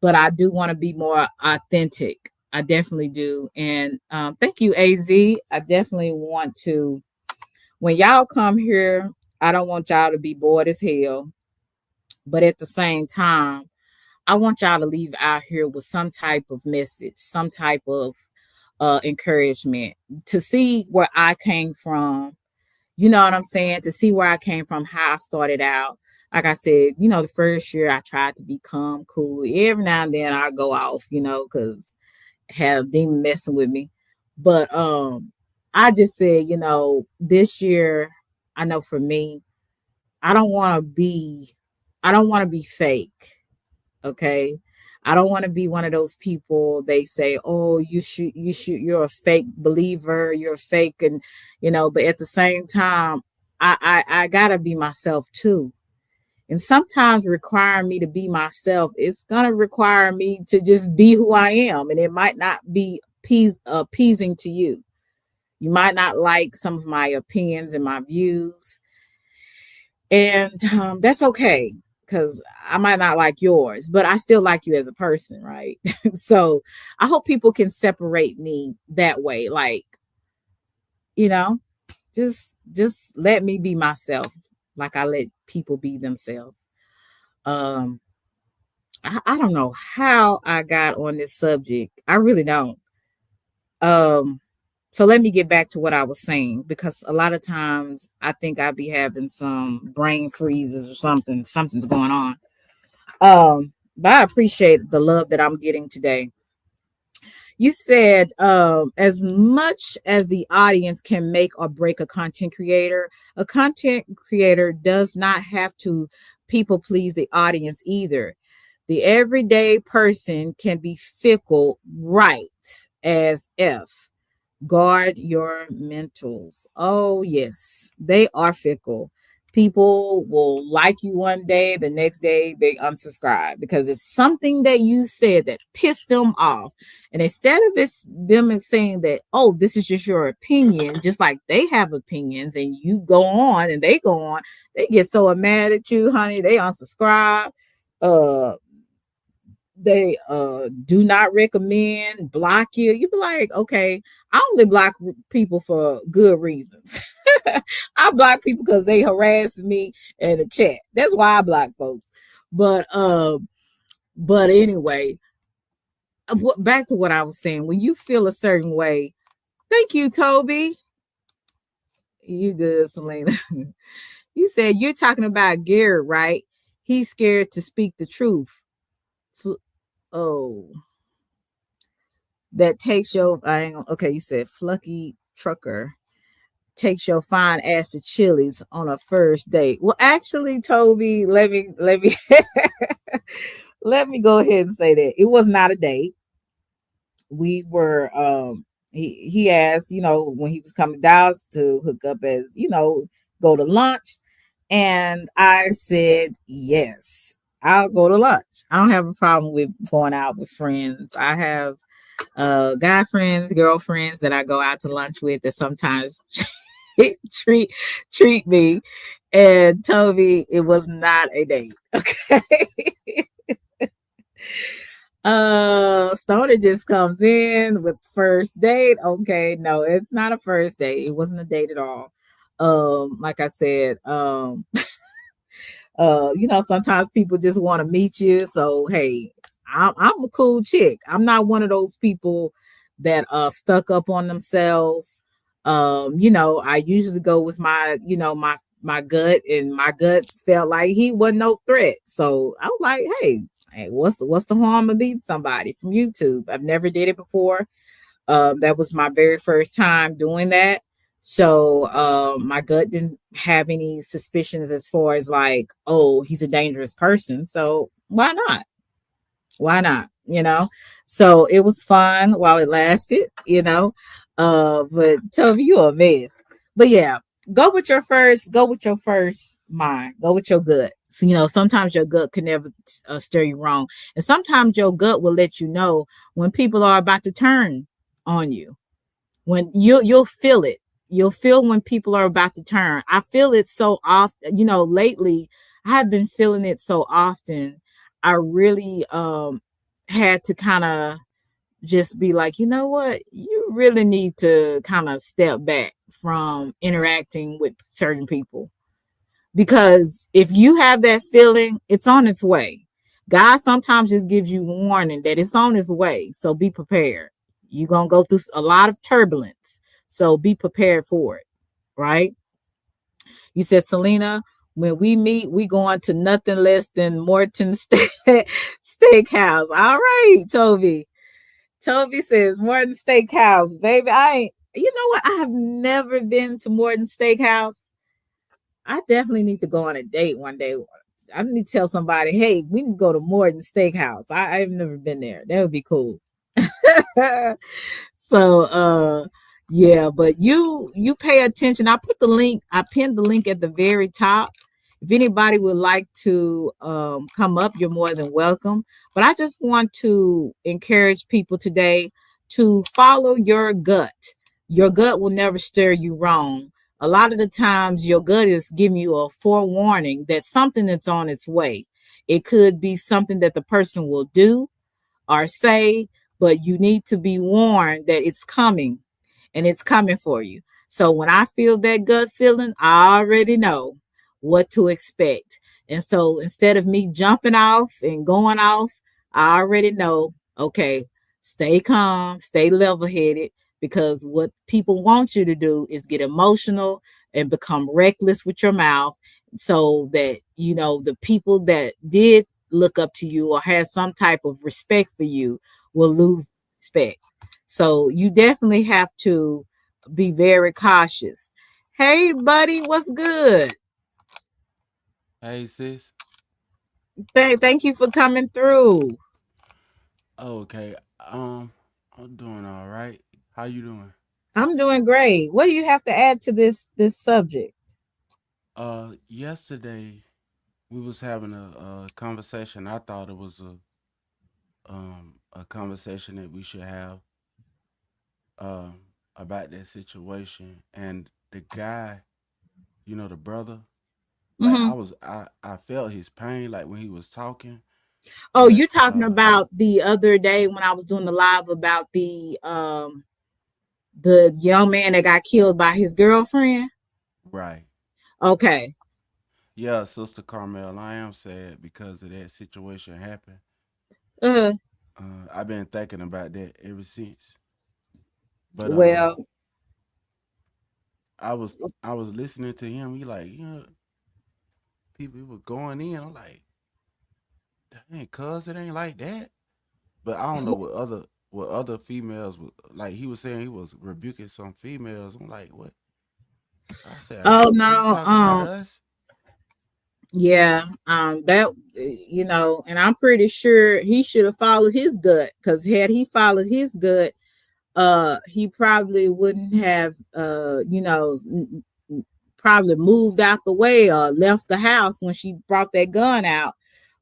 Speaker 2: but I do want to be more authentic. I definitely do. And thank you, AZ. I definitely want to, when y'all come here, I don't want y'all to be bored as hell. But at the same time, I want y'all to leave out here with some type of message, some type of encouragement to see where I came from. You know what I'm saying? To see where I came from, how I started out. Like I said, the first year I tried to be calm, cool. Every now and then I go off, because have demon messing with me. But I just said, this year, I know for me, I don't want to be, I don't want to be fake. Okay. I don't want to be one of those people they say, oh, you're a fake believer, you're a fake, and but at the same time, I gotta be myself too. And sometimes requiring me to be myself, it's gonna require me to just be who I am. And it might not be appeasing to you. You might not like some of my opinions and my views. And that's okay, because I might not like yours, but I still like you as a person, right? So I hope people can separate me that way. Like, you know, just let me be myself, like I let people be themselves. Um, I don't know how I got on this subject. I really don't. Um, so let me get back to what I was saying, because a lot of times I think I be having some brain freezes or something. Something's going on. But I appreciate the love that I'm getting today. You said, as much as the audience can make or break a content creator does not have to people please the audience either. The everyday person can be fickle, right? As F. Guard your mentals. Oh, yes, they are fickle. People will like you one day, the next day they unsubscribe because it's something that you said that pissed them off. And instead of it's them saying that, oh, this is just your opinion, just like they have opinions and you go on and they go on, they get so mad at you, honey, they unsubscribe. Uh, they do not recommend, block you be like, okay, I only block people for good reasons. I block people because they harass me in the chat. That's why I block folks. But anyway, back to what I was saying. When you feel a certain way, thank you, Toby. You good, Selena. You said you're talking about Garrett, right? He's scared to speak the truth. Oh, that takes your okay, you said flucky trucker takes your fine ass to Chili's on a first date. Well, actually, Toby, let me let me go ahead and say that it was not a date. We were he asked, when he was coming to Dallas to hook up as, go to lunch. And I said, yes, I'll go to lunch. I don't have a problem with going out with friends. I have guy friends, girlfriends that I go out to lunch with that sometimes treat me. And Toby, it was not a date. Okay. Stoner just comes in with first date. Okay, no, it's not a first date. It wasn't a date at all. Like I said, sometimes people just want to meet you. So hey, I'm a cool chick. I'm not one of those people that stuck up on themselves. I usually go with my, my gut, and my gut felt like he wasn't no threat. So I was like, hey, what's the harm of meeting somebody from YouTube? I've never did it before. That was my very first time doing that. So my gut didn't have any suspicions as far as like, oh, he's a dangerous person. So why not? Why not? So it was fun while it lasted. But Toby, you a mess. But yeah, go with your first mind, go with your gut. So sometimes your gut can never steer you wrong, and sometimes your gut will let you know when people are about to turn on you. When you'll feel it. You'll feel when people are about to turn. I feel it so often. Lately I have been feeling it so often. I really had to kind of just be like, you know what? You really need to kind of step back from interacting with certain people, because if you have that feeling, it's on its way. God sometimes just gives you warning that it's on its way. So be prepared. You're going to go through a lot of turbulence. So be prepared for it. Right. You said, Selena, when we meet, we going to nothing less than Morton Steakhouse. All right, Toby. Toby says Morton Steakhouse. Baby, I ain't, you know what? I have never been to Morton Steakhouse. I definitely need to go on a date one day. I need to tell somebody, hey, we can go to Morton Steakhouse. I've never been there. That would be cool. So yeah, but you pay attention. I pinned the link at the very top. If anybody would like to come up, you're more than welcome. But I just want to encourage people today to follow your gut. Your gut will never steer you wrong. A lot of the times your gut is giving you a forewarning that something that's on its way. It could be something that the person will do or say, but you need to be warned that it's coming, and it's coming for you. So when I feel that gut feeling, I already know what to expect. And so instead of me jumping off and going off, I already know, okay, stay calm, stay level headed, because what people want you to do is get emotional and become reckless with your mouth, so that, the people that did look up to you or has some type of respect for you will lose respect. So you definitely have to be very cautious. Hey, buddy, what's good?
Speaker 5: Hey sis.
Speaker 2: Thank you for coming through.
Speaker 5: Okay. I'm doing all right. How you doing?
Speaker 2: I'm doing great. What do you have to add to this subject?
Speaker 5: Yesterday we was having a conversation. I thought it was a conversation that we should have um about that situation. And the guy, the brother, like
Speaker 2: Hmm.
Speaker 5: I felt his pain like when he was talking,
Speaker 2: Oh,
Speaker 5: but
Speaker 2: you're talking about the other day when I was doing the live about the young man that got killed by his girlfriend.
Speaker 5: right.
Speaker 2: Okay.
Speaker 5: Yeah, Sister Carmel, I am sad because of that situation happened.
Speaker 2: Uh,
Speaker 5: I've been thinking about that ever since. But
Speaker 2: well,
Speaker 5: I was listening to him. He like, people were going in. I'm like, dang, cuz it ain't like that. But I don't know what other females like. He was saying he was rebuking some females. I'm like, what? I said,
Speaker 2: oh
Speaker 5: he
Speaker 2: no,
Speaker 5: talking about us?
Speaker 2: yeah, that and I'm pretty sure he should have followed his gut, because had he followed his gut, he probably wouldn't have probably moved out the way or left the house when she brought that gun out.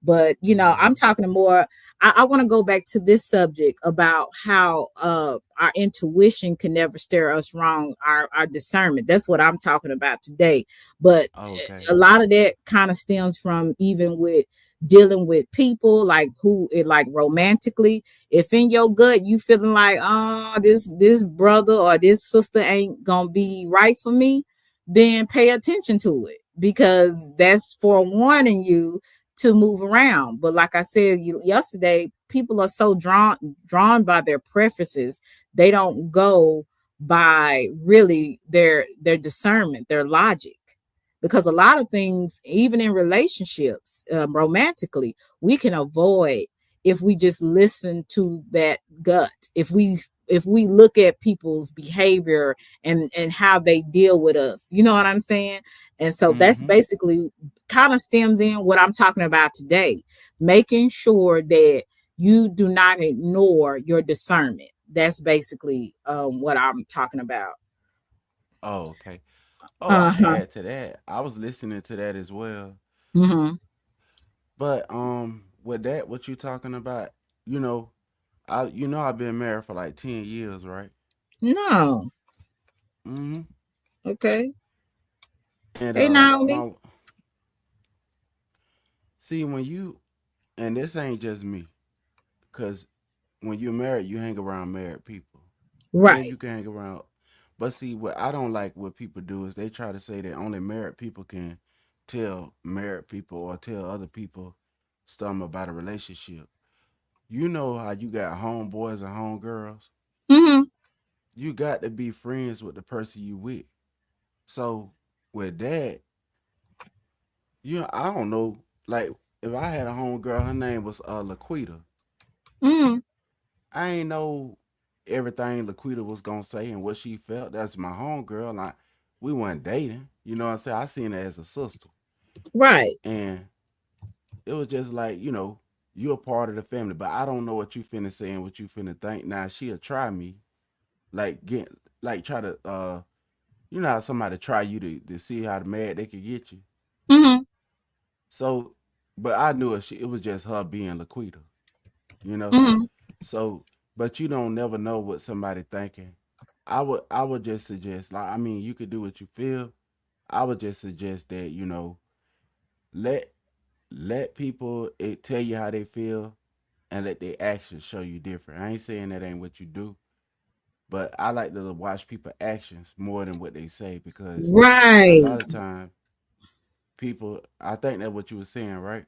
Speaker 2: But I'm
Speaker 5: Hmm.
Speaker 2: talking more. I want to go back to this subject about how our intuition can never steer us wrong. Our discernment. That's what I'm talking about today. But
Speaker 5: Okay.
Speaker 2: a lot of that kind of stems from even with dealing with people, like who it, like romantically. If in your gut you feeling like, oh, this brother or this sister ain't gonna be right for me, then pay attention to it, because that's forewarning you to move around. But like I said yesterday, people are so drawn by their preferences. They don't go by really their discernment, their logic. Because a lot of things, even in relationships, romantically, we can avoid if we just listen to that gut. if we look at people's behavior and how they deal with us. You know what I'm saying? And so that's
Speaker 5: Mm-hmm.
Speaker 2: basically kind of stems in what I'm talking about today, making sure that you do not ignore your discernment. That's basically what I'm talking about.
Speaker 5: Oh, okay. Oh, I
Speaker 2: Uh-huh.
Speaker 5: add to that. I was listening to that as well.
Speaker 2: Mm-hmm.
Speaker 5: But with that, what you talking about? You know, I've been married for like 10 years, right?
Speaker 2: No.
Speaker 5: Mm-hmm.
Speaker 2: Okay.
Speaker 5: And
Speaker 2: Hey, Naomi.
Speaker 5: my see when you and this ain't just me, cause when you're married, you hang around married people. Yeah,
Speaker 2: Right.
Speaker 5: you can hang around, but see what I don't like what people do is they try to say that only married people can tell married people or tell other people something about a relationship. You know how you got homeboys and homegirls.
Speaker 2: Mm-hmm.
Speaker 5: You got to be friends with the person you with. So with that, I don't know. Like if I had a homegirl, her name was Laquita.
Speaker 2: Mm-hmm.
Speaker 5: I ain't know everything Laquita was gonna say and what she felt. That's my homegirl. Like we weren't dating. You know what I'm saying? I seen her as a sister.
Speaker 2: Right.
Speaker 5: And it was just like, you're a part of the family, but I don't know what you finna say and what you finna think. Now she'll try me, like try to you know how somebody try you to see how mad they could get you.
Speaker 2: Mm-hmm.
Speaker 5: So, but I knew it was just her being Laquita, you know.
Speaker 2: Mm-hmm.
Speaker 5: So, but you don't never know what somebody thinking. I would just suggest, like, I mean, you could do what you feel. I would just suggest that let let people tell you how they feel and let their actions show you different. I ain't saying that ain't what you do, but I like to watch people actions more than what they say because a
Speaker 2: Right.
Speaker 5: lot of time people, I think that's what you were saying, right?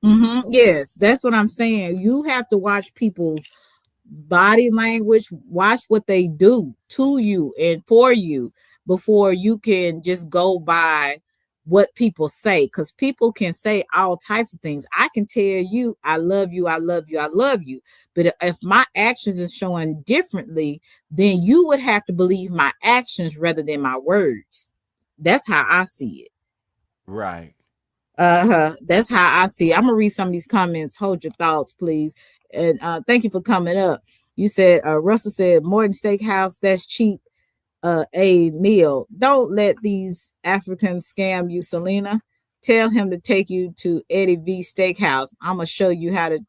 Speaker 2: Yes, that's what I'm saying. You have to watch people's body language, watch what they do to you and for you before you can just go by what people say. Because people can say all types of things. I can tell you, I love you, I love you, I love you. But if my actions is showing differently, then you would have to believe my actions rather than my words. That's how I see it.
Speaker 5: Right.
Speaker 2: Uh-huh. That's how I see it. I'm gonna read some of these comments. Hold your thoughts, please. And thank you for coming up. You said Russell said Morton Steakhouse, that's cheap a meal. Don't let these Africans scam you, Selena. Tell him to take you to Eddie V Steakhouse. I'm gonna show you how to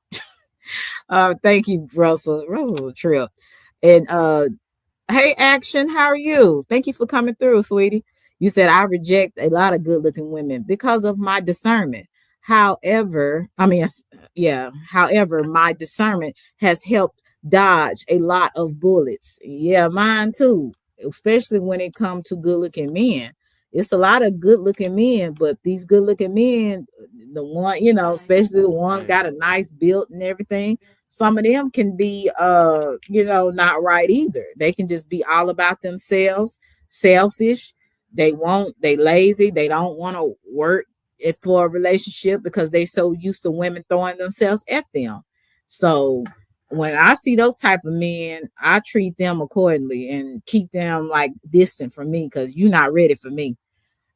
Speaker 2: thank you, Russell. Russell's a trip. And hey, Action, how are you? Thank you for coming through, sweetie. You said I reject a lot of good looking women because of my discernment. However, yeah, however, my discernment has helped dodge a lot of bullets. Yeah, mine too, especially when it comes to good looking men. It's a lot of good looking men, but these good looking men, the one, especially the ones
Speaker 5: Hey,
Speaker 2: got a nice build and everything, some of them can be not right either. They can just be all about themselves, selfish. They lazy, they don't want to work for a relationship because they so used to women throwing themselves at them. So when I see those type of men, I treat them accordingly and keep them like distant from me because you're not ready for me.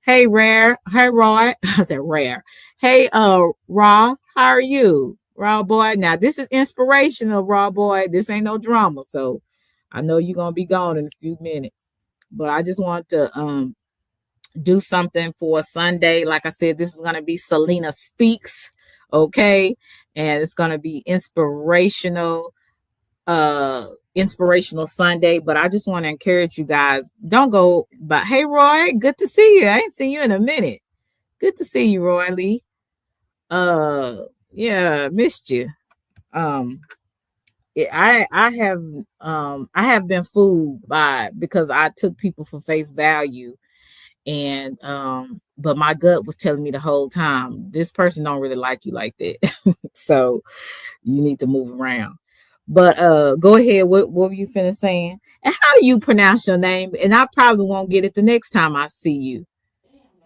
Speaker 2: Hey, Rare. Hey, Roy. I said Rare. Hey, Raw. How are you, Raw boy? Now this is inspirational, Raw boy. This ain't no drama, so I know you're gonna be gone in a few minutes. But I just want to do something for Sunday. Like I said, this is gonna be Selena Speaks, okay, and it's gonna be inspirational Sunday. But I just want to encourage you guys, don't go. But hey, Roy, good to see you. I ain't seen you in a minute. Good to see you, Roy Lee. uh yeah, missed you. um yeah, I have been fooled by, because I took people for face value, and but my gut was telling me the whole time, this person don't really like you like that. So you need to move around. But go ahead. What were you finna saying? And how do you pronounce your name? And I probably won't get it the next time I see you.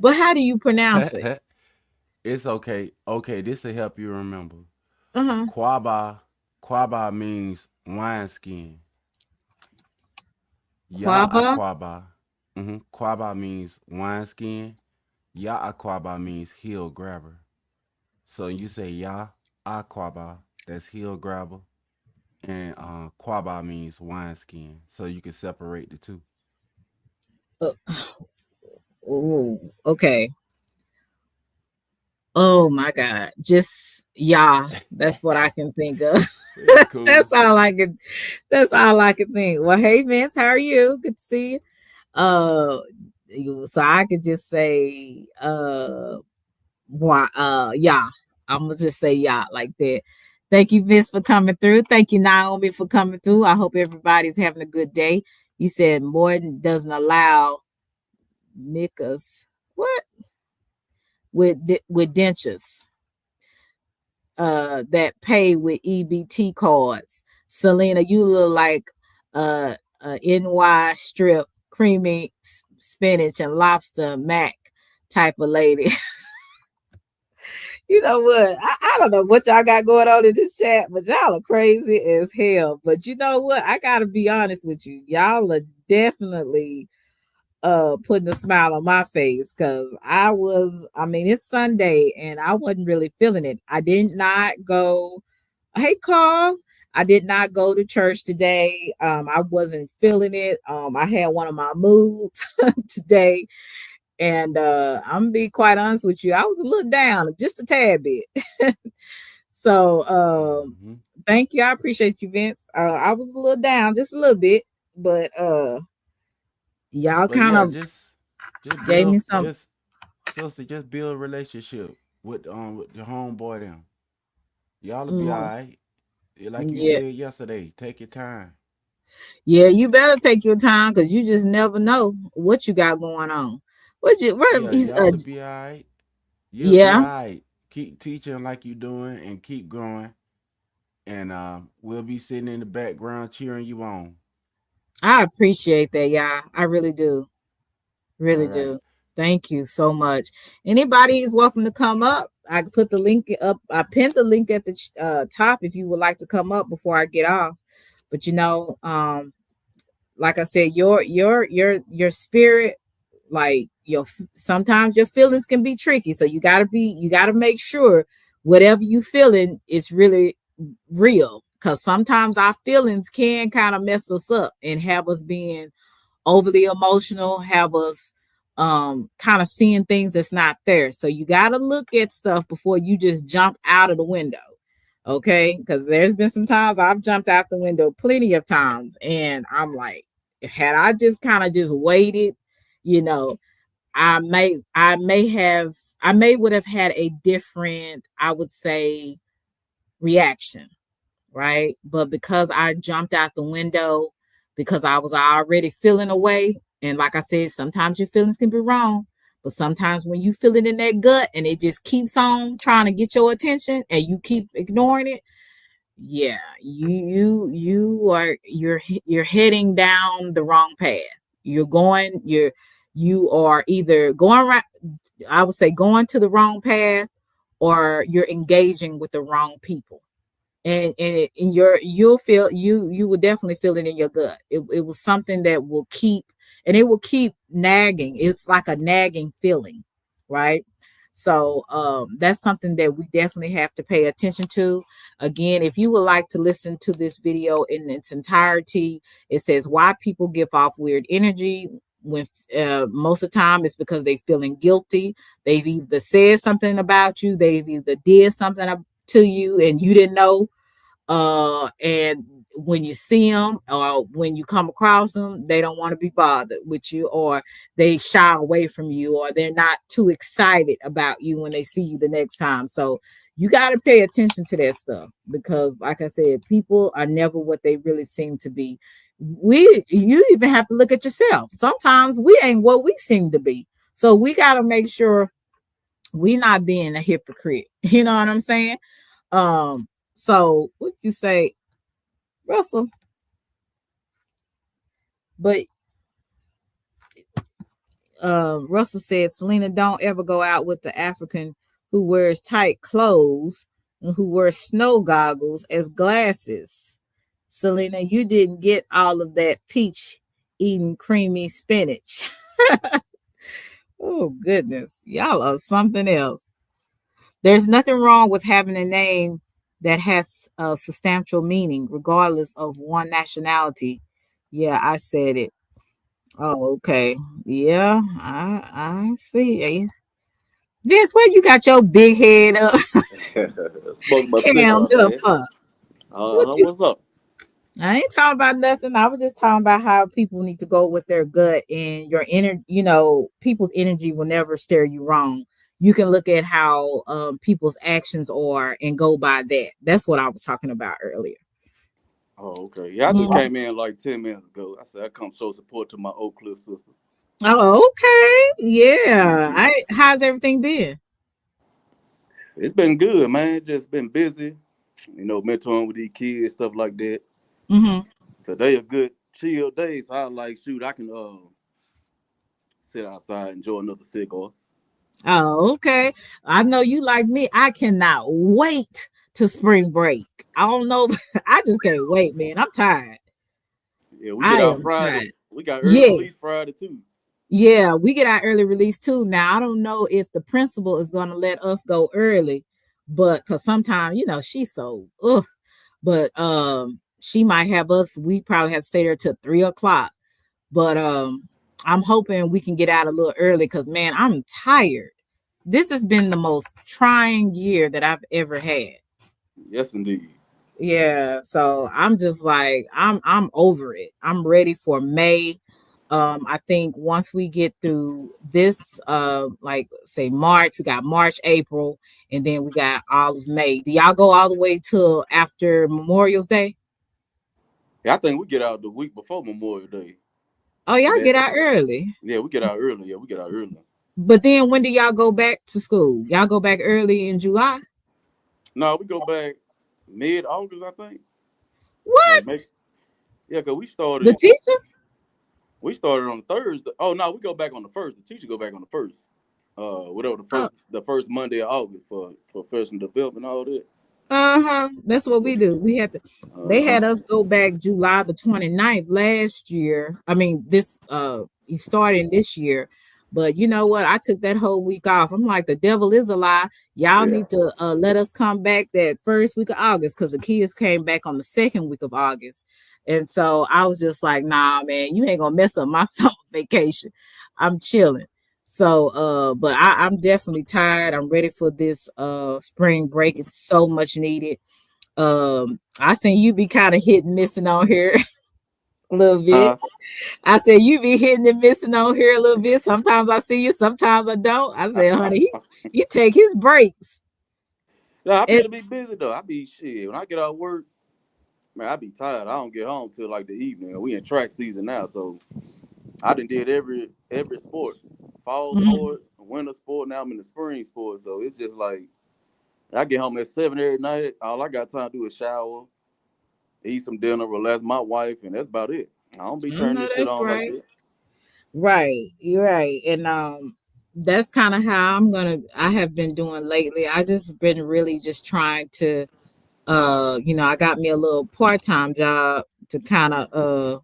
Speaker 2: But how do you pronounce it?
Speaker 5: it's okay. Okay, this will help you remember.
Speaker 2: Uh-huh.
Speaker 5: Quaba, Quaba means wineskin. Ya
Speaker 2: Quaba.
Speaker 5: Aquaba. Quaba means wineskin. Ya Aquaba means heel grabber. So you say Ya Aquaba, that's heel grabber. And Quaba means wineskin. So you can separate the two.
Speaker 2: Uh, oh, okay. Oh my God. Just yeah, that's what I can think of.
Speaker 5: It's cool.
Speaker 2: that's all I can that's all I can think. Well, hey Vince, how are you? Good to see you. Uh so I could just say why yeah. I'm gonna just say yeah like that. Thank you, Vince, for coming through. Thank you, Naomi, for coming through. I hope everybody's having a good day. You said Morton doesn't allow Micah's what with dentures that pay with EBT cards. Selena, you look like a NY strip creamy spinach and lobster mac type of lady. You know what? I don't know what y'all got going on in this chat, but y'all are crazy as hell. But you know what? I gotta be honest with you. Y'all are definitely putting a smile on my face because I mean it's Sunday and I wasn't really feeling it. I did not go. Hey Carl, I did not go to church today. I wasn't feeling it. I had one of my moods today, and I'm gonna be quite honest with you. I was a little down, just a tad bit. So
Speaker 5: hmm
Speaker 2: thank you. I appreciate you, Vince. I was a little down, just a little bit, but y'all
Speaker 5: But
Speaker 2: kind
Speaker 5: yeah,
Speaker 2: of
Speaker 5: just
Speaker 2: gave me
Speaker 5: build
Speaker 2: some.
Speaker 5: just sister, just build a relationship with your homeboy them. Y'all'll be all
Speaker 2: Mm,
Speaker 5: right. Like you
Speaker 2: yeah,
Speaker 5: said yesterday, take your time.
Speaker 2: yeah. You better take your time because you just never know what you got going on. What
Speaker 5: Yeah,
Speaker 2: he's
Speaker 5: y'all'll be all right. You'll be
Speaker 2: yeah.
Speaker 5: all right. Keep teaching like you doing and keep growing. And we'll be sitting in the background cheering you on.
Speaker 2: I appreciate that, y'all. I really do.
Speaker 5: All
Speaker 2: Really
Speaker 5: right.
Speaker 2: do. Thank you so much. Anybody is welcome to come up. I put the link up. I pinned the link at the top if you would like to come up before I get off. But like I said, your spirit, like sometimes your feelings can be tricky. So you gotta make sure whatever you feeling is really real. Cause sometimes our feelings can kind of mess us up and have us being overly emotional, have us kind of seeing things that's not there. So you got to look at stuff before you just jump out of the window. Okay? Cuz there's been some times I've jumped out the window plenty of times and I'm like had I just kind of just waited, you know, I may would have had a different, I would say, reaction, right? But because I jumped out the window, because I was already feeling away, and like I said, sometimes your feelings can be wrong, but sometimes when you feel it in that gut and it just keeps on trying to get your attention and you keep ignoring it, yeah, you're heading down the wrong path. You are either going right, I would say going to the wrong path, or you're engaging with the wrong people and you'll feel you will definitely feel it in your gut. It was something that will keep, and it will keep nagging. It's like a nagging feeling, right? So that's something that we definitely have to pay attention to. Again, if you would like to listen to this video in its entirety, it says why people give off weird energy when most of the time it's because they're feeling guilty. They've either said something about you, they've either did something to you and you didn't know, and when you see them or when you come across them, they don't want to be bothered with you, or they shy away from you, or they're not too excited about you when they see you the next time. So you got to pay attention to that stuff because like I said, people are never what they really seem to be. You even have to look at yourself. Sometimes we ain't what we seem to be, so we got to make sure we not being a hypocrite. You know what I'm saying? So what you say, Russell? But Russell said, Selena, don't ever go out with the African who wears tight clothes and who wears snow goggles as glasses. Selena, you didn't get all of that peach eating creamy spinach. Oh, goodness. Y'all are something else. There's nothing wrong with having a name that has a substantial meaning, regardless of one nationality. Yeah, I said it. Oh, okay. Yeah, I see. Vince, where you got your big head up,
Speaker 6: Smoking my cigar,
Speaker 2: cammed up,
Speaker 6: man.
Speaker 2: huh? What you
Speaker 6: What's up?
Speaker 2: I ain't talking about nothing. I was just talking about how people need to go with their gut and your inner, people's energy will never steer you wrong. You can look at how people's actions are and go by that. That's what I was talking about earlier.
Speaker 6: Oh, okay. Yeah, I just
Speaker 2: Mhm.
Speaker 6: came in like 10 minutes ago. I said I come show support to my Oak Cliff sister.
Speaker 2: Oh, okay. Yeah.
Speaker 6: Hmm.
Speaker 2: How's everything been?
Speaker 6: It's been good, man. Just been busy, mentoring with these kids, stuff like that.
Speaker 2: Hmm.
Speaker 6: Today a good chill day, so I like shoot. I can sit outside, enjoy another cigar.
Speaker 2: Oh, okay. I know you like me. I cannot wait to spring break. I don't know. I just can't wait, man. I'm tired.
Speaker 6: Yeah, we get
Speaker 2: I
Speaker 6: out
Speaker 2: am
Speaker 6: Friday.
Speaker 2: tired.
Speaker 6: We got early
Speaker 2: Yes.
Speaker 6: release Friday too.
Speaker 2: Yeah, we get our early release too. Now I don't know if the principal is going to let us go early, but because sometimes she's so but she might have us. We probably have to stay there till 3 o'clock. But I'm hoping we can get out a little early because man, I'm tired. This has been the most trying year that I've ever had.
Speaker 6: Yes, indeed.
Speaker 2: Yeah, so I'm just like I'm over it. I'm ready for May. I think once we get through this like say March, we got March, April, and then we got all of May. Do y'all go all the way till after Memorial's Day?
Speaker 6: Yeah, I think we get out the week before Memorial Day,
Speaker 2: Oh,
Speaker 6: and
Speaker 2: y'all
Speaker 6: then
Speaker 2: get out early.
Speaker 6: yeah, we get out early. Yeah, we get out early.
Speaker 2: But then when do y'all go back to school? Y'all go back early in July?
Speaker 6: No, we go back mid August, I think. Like
Speaker 2: What?
Speaker 6: maybe yeah, cause we
Speaker 2: The
Speaker 6: started
Speaker 2: teachers?
Speaker 6: we started on Thursday. Oh no, we go back on the first. The teacher go back on the first. Whatever
Speaker 2: Oh,
Speaker 6: the first Monday of August for professional development and all that.
Speaker 2: uh-huh. That's what
Speaker 6: Yeah.
Speaker 2: we do. We had to they
Speaker 6: Uh-huh.
Speaker 2: had us go back July the 29th last year. I mean, this he started this year. But you know what? I took that whole week off. I'm like, the devil is a lie. Y'all
Speaker 6: Yeah.
Speaker 2: need to let us come back that first week of August because the kids came back on the second week of August. And so I was just like, nah, man, you ain't gonna mess up my summer vacation. I'm chilling. So but I'm definitely tired. I'm ready for this spring break. It's so much needed. I seen you be kind of hitting missing on here a little bit.
Speaker 6: Huh?
Speaker 2: I said you be hitting and missing on here a little bit. Sometimes I see you, sometimes I don't. I said, honey, he take his breaks.
Speaker 6: Yeah, I be
Speaker 2: And
Speaker 6: to be busy though. I be shit. When I get out work, man, I be tired. I don't get home till like the evening. We in track season now, so I done did every sport. Fall
Speaker 2: Mhm.
Speaker 6: sport, winter sport, now I'm in the spring sport. So it's just like I get home at 7 every night. All I got time to do is shower, eat some dinner, relax my wife, and that's about it. I don't be
Speaker 2: I
Speaker 6: turning
Speaker 2: know
Speaker 6: this shit
Speaker 2: that's
Speaker 6: on like
Speaker 2: right.
Speaker 6: that.
Speaker 2: Right. You're right. And that's kind of how I have been doing lately. I just been really just trying to I got me a little part-time job to kind of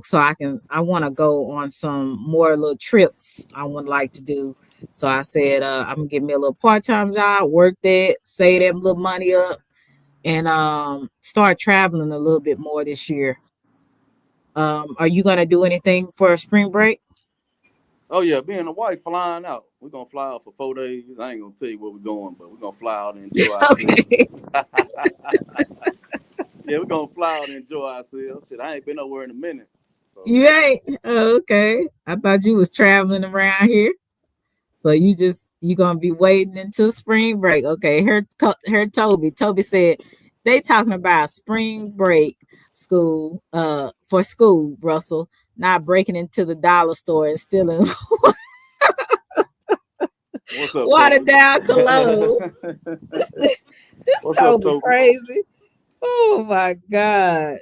Speaker 2: so I want to go on some more little trips I would like to do. So I said I'm gonna give me a little part-time job, work that, save that little money up, and start traveling a little bit more this year. Are you gonna do anything for a spring break?
Speaker 6: Oh yeah, me and the wife flying out. We're gonna fly out for 4 days. I ain't gonna tell you where we're going, but we're gonna fly out and enjoy ourselves.
Speaker 2: Okay.
Speaker 6: Yeah, we're gonna fly out and enjoy ourselves. Shit, I ain't been nowhere in a minute. So
Speaker 2: You ain't. Oh, okay. I thought you was traveling around here. So you gonna be waiting until spring break. Okay, her Toby. Toby said they talking about spring break school for school, Russell, not breaking into the dollar store and stealing
Speaker 6: what's up,
Speaker 2: watered
Speaker 6: Toby?
Speaker 2: down cologne. This
Speaker 6: What's up,
Speaker 2: Toby
Speaker 6: Toby?
Speaker 2: crazy. Oh my God.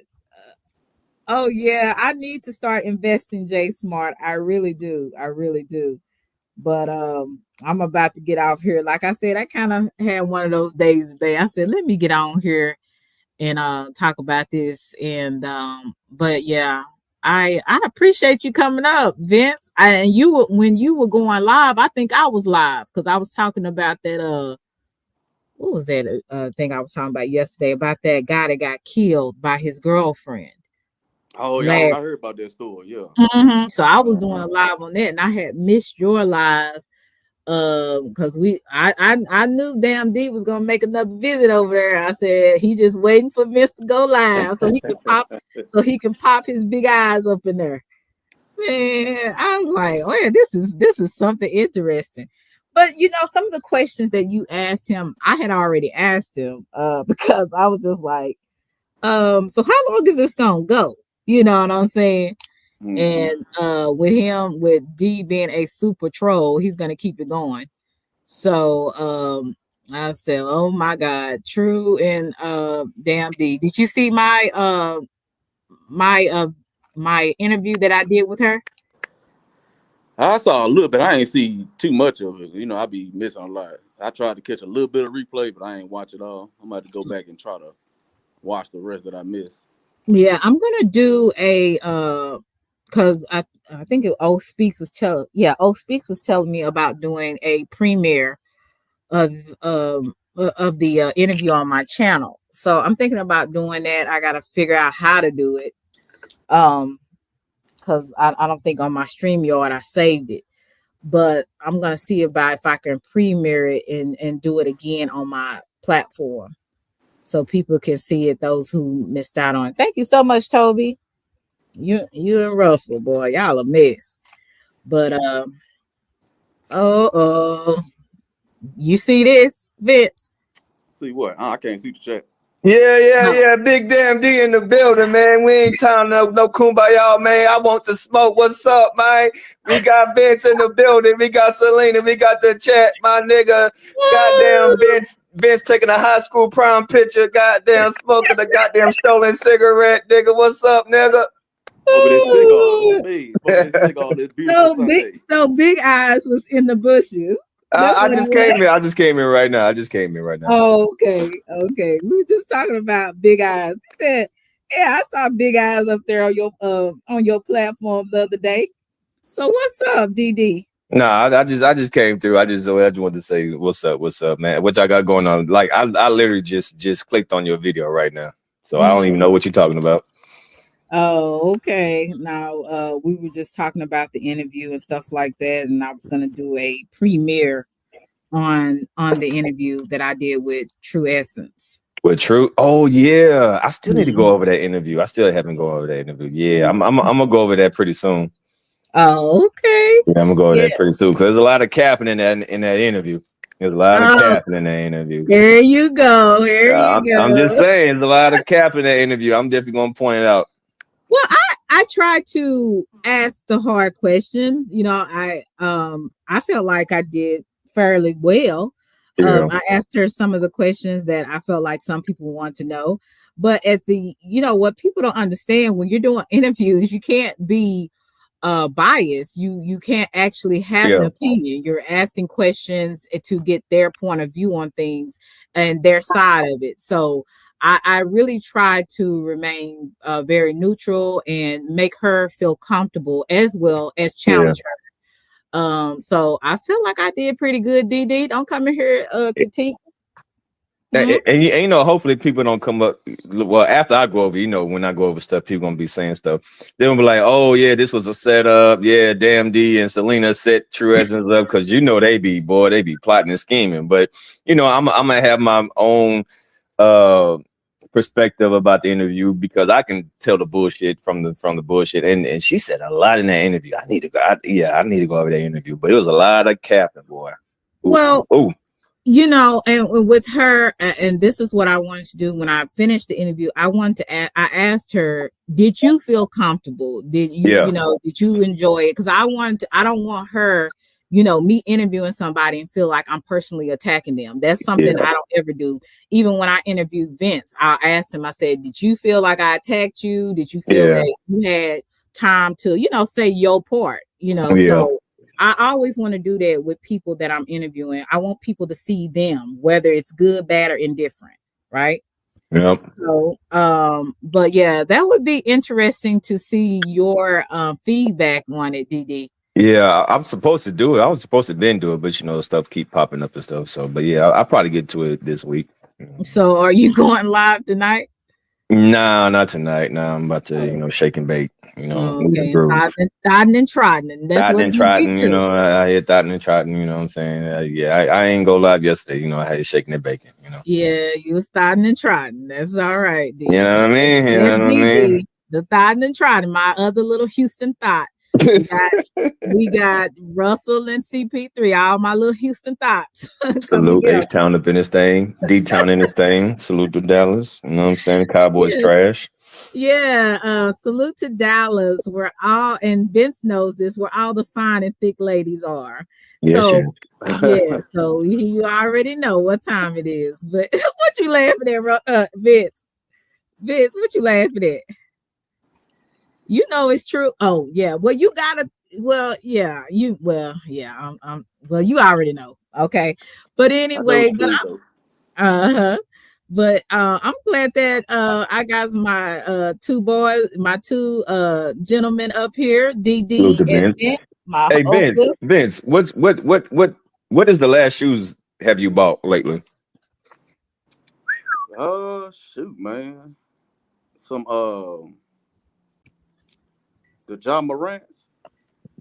Speaker 2: Oh yeah, I need to start investing J Smart. I really do. I really do. But I'm about to get off here. Like I said, I kind of had one of those days today. I said, let me get on here and talk about this. And but yeah, I appreciate you coming up, Vince. And when you were going live, I think I was live because I was talking about that. What was that thing I was talking about yesterday about that guy that got killed by his girlfriend?
Speaker 6: Oh, yeah, I
Speaker 2: Last.
Speaker 6: heard about that story. Yeah.
Speaker 2: So I was doing a live on that, and I had missed your live because I knew Damn D was gonna make another visit over there. I said he just waiting for Vince to go live so he can pop his big eyes up in there. Man, I was like, oh yeah, this is something interesting. But you know, some of the questions that you asked him, I had already asked him because I was just like, so how long is this gonna go? You know what I'm saying? And with D being a super troll, he's gonna keep it going. So I said, oh my God, True and Damn D. Did you see my my interview that I did with her?
Speaker 6: I saw a little bit. I ain't see too much of it. You know, I be missing a lot. I tried to catch a little bit of replay, but I ain't watch it all. I'm about to go back and try to watch the rest that I missed.
Speaker 2: Yeah, I'm gonna do a because I think O Speaks was telling me about doing a premiere of the interview on my channel. So I'm thinking about doing that. I gotta figure out how to do it. Because I don't think on my StreamYard I saved it. But I'm gonna see about if I can premiere it and do it again on my platform. So people can see it, those who missed out on it. Thank you so much, Toby. You and Russell, boy, y'all a mess. But you see this, Vince?
Speaker 6: See what? I can't see the chat.
Speaker 7: Yeah. Big Damn D in the building, man. We ain't time no kumbaya, man. I want to smoke. What's up, man? We got Vince in the building. We got Selena. We got the chat, my nigga. Goddamn Vince taking a high school prom picture. Goddamn smoking a goddamn stolen cigarette, nigga. What's up, nigga?
Speaker 6: Smoking this cigar. Me smoking this cigar this beautiful Sunday.
Speaker 2: So Big Eyes was in the bushes.
Speaker 7: I just came in. I just came in right now.
Speaker 2: Oh, okay. We were just talking about Big Eyes. He said, "Yeah, I saw Big Eyes up there on your platform the other day." So what's up, DD?
Speaker 7: Nah, I just came through. I just wanted to say what's up, man. What y'all got going on? Like I literally just clicked on your video right now, so I don't even know what you're talking about.
Speaker 2: Oh, okay. Now we were just talking about the interview and stuff like that, and I was gonna do a premiere on the interview that I did with True Essence.
Speaker 7: With True? Oh yeah, I still need to go over that interview. I still haven't gone over that interview. Yeah, I'm gonna go over that pretty soon.
Speaker 2: Oh, okay.
Speaker 7: Yeah, I'm gonna go over that pretty soon because there's a lot of capping in that interview. There's a lot of capping in that interview.
Speaker 2: Here you go.
Speaker 7: I'm just saying, there's a lot of capping in that interview. I'm definitely gonna point it out.
Speaker 2: Well, I try to ask the hard questions. You know, I felt like I did fairly well.
Speaker 7: Yeah.
Speaker 2: I asked her some of the questions that I felt like some people want to know. But what people don't understand when you're doing interviews, you can't be biased. You can't actually have an opinion. You're asking questions to get their point of view on things and their side of it. So I really try to remain very neutral and make her feel comfortable as well as challenge her. So I feel like I did pretty good, DD. Don't come in here critique.
Speaker 7: And you know, hopefully people don't come up. Well, after I go over, you know, when I go over stuff, people gonna be saying stuff. They're gonna be like, "Oh yeah, this was a setup. Yeah, Damn D and Selena set True Essence up because you know they be plotting and scheming." But you know, I'm gonna have my own perspective about the interview because I can tell the bullshit from the bullshit. And she said a lot in that interview. I need to go over that interview, but it was a lot of capping, boy.
Speaker 2: Well, you know, and with her, and this is what I wanted to do when I finished the interview. I asked her, did you feel comfortable? Did you enjoy it? Because I don't want her, you know, me interviewing somebody and feel like I'm personally attacking them. That's something I don't ever do. Even when I interviewed Vince, I asked him, I said, did you feel like I attacked you? Did you feel that you had time to, you know, say your part, you know? So I always want to do that with people that I'm interviewing. I want people to see them, whether it's good, bad, or indifferent, right?
Speaker 8: Yep.
Speaker 2: So, but yeah, that would be interesting to see your feedback on it, DD.
Speaker 8: Yeah, I'm supposed to do it. I was supposed to then do it, but stuff keep popping up and stuff. So, but yeah, I'll probably get to it this week.
Speaker 2: So, are you going live tonight?
Speaker 8: Nah, not tonight. Nah, I'm about to,
Speaker 2: Oh,
Speaker 8: shake and bake. Move the
Speaker 2: okay.
Speaker 8: groove.
Speaker 2: Thotting and trotting. That's
Speaker 8: Thought
Speaker 2: what
Speaker 8: and
Speaker 2: DD
Speaker 8: trotting,
Speaker 2: do.
Speaker 8: I hit thought and trotting, what I'm saying? Yeah, I ain't go live yesterday, I had shaking and baking.
Speaker 2: Yeah, you was thotting and trotting. That's all right,
Speaker 8: You know
Speaker 2: DD.
Speaker 8: what I mean? You
Speaker 2: That's
Speaker 8: know what I mean?
Speaker 2: DD. The thotting and trotting. My other little Houston thought. We got we got Russell and CP3. All my little Houston thoughts come
Speaker 8: Salute
Speaker 2: together.
Speaker 8: H Town up in his thing, D Town in his thing. Salute to Dallas. You know what I'm saying? Cowboys
Speaker 2: Yes.
Speaker 8: trash.
Speaker 2: Yeah, salute to Dallas, where all and Vince knows this, where all the fine and thick ladies are.
Speaker 8: Yes,
Speaker 2: So
Speaker 8: yes.
Speaker 2: yeah, so you already know what time it is. But what you laughing at, Vince? Vince, what you laughing at? You know it's true. Oh yeah, well you gotta. Well yeah, you well yeah. Well you already know. Okay, but
Speaker 6: I know
Speaker 2: anyway,
Speaker 6: the truth though.
Speaker 2: uh-huh. But I'm glad that I got my my two gentlemen up here,
Speaker 8: Salute
Speaker 2: DD
Speaker 8: to
Speaker 2: and
Speaker 8: Vince.
Speaker 2: Vince, my
Speaker 8: Hey Vince,
Speaker 2: uncle.
Speaker 8: Vince, what is the last shoes have you bought lately?
Speaker 6: Oh shoot, man. Some the John Morant's.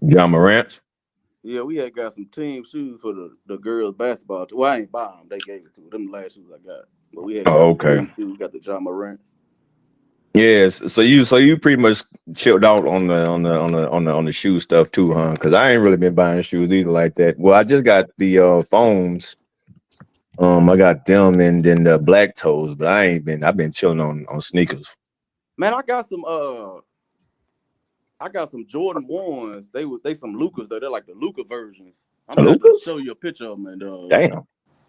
Speaker 8: John Morant.
Speaker 6: Yeah, we had got some team shoes for the girls basketball team. Well, I ain't buy them; they gave it to me. Them the last shoes I got. But we had got
Speaker 8: Oh,
Speaker 6: some
Speaker 8: okay.
Speaker 6: team shoes. We got the John Morant's.
Speaker 8: Yes. So you pretty much chilled out on the shoe stuff too, huh? Because I ain't really been buying shoes either like that. Well, I just got the phones. I got them and then the black toes, but I ain't been. I've been chilling on sneakers.
Speaker 6: Man, I got some Jordan ones. They some Lucas though. They're like the Luca versions. I'm gonna have to
Speaker 8: Lucas?
Speaker 6: show you a picture of them. And
Speaker 8: Damn,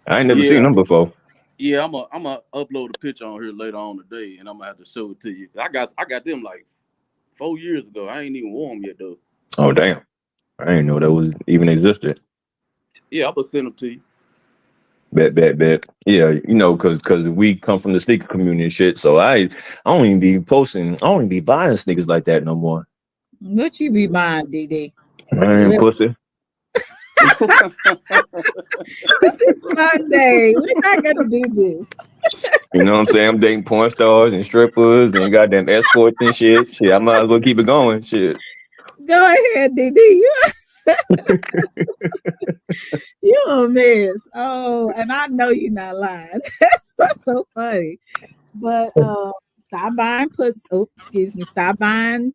Speaker 8: I ain't never seen
Speaker 6: yeah,
Speaker 8: them before.
Speaker 6: yeah, I'm gonna upload a picture on here later on today, and I'm gonna have to show it to you. I got them like 4 years ago. I ain't even worn them yet though.
Speaker 8: Oh damn, I didn't know that was even existed.
Speaker 6: Yeah, I'm gonna send them to you.
Speaker 8: Bet. Yeah, because we come from the sneaker community and shit. So I don't even be posting. I don't even be buying sneakers like that no more.
Speaker 2: What you be buying, DD?
Speaker 8: I ain't pussy.
Speaker 2: This is Sunday. We're not gonna do this.
Speaker 8: You know what I'm saying? I'm dating porn stars and strippers and goddamn escorts and shit. Shit, I might as well keep it going. Shit.
Speaker 2: Go ahead, DD. You a mess. Oh, and I know you're not lying. That's what's so funny. But stop buying puts. Oh, excuse me. Stop buying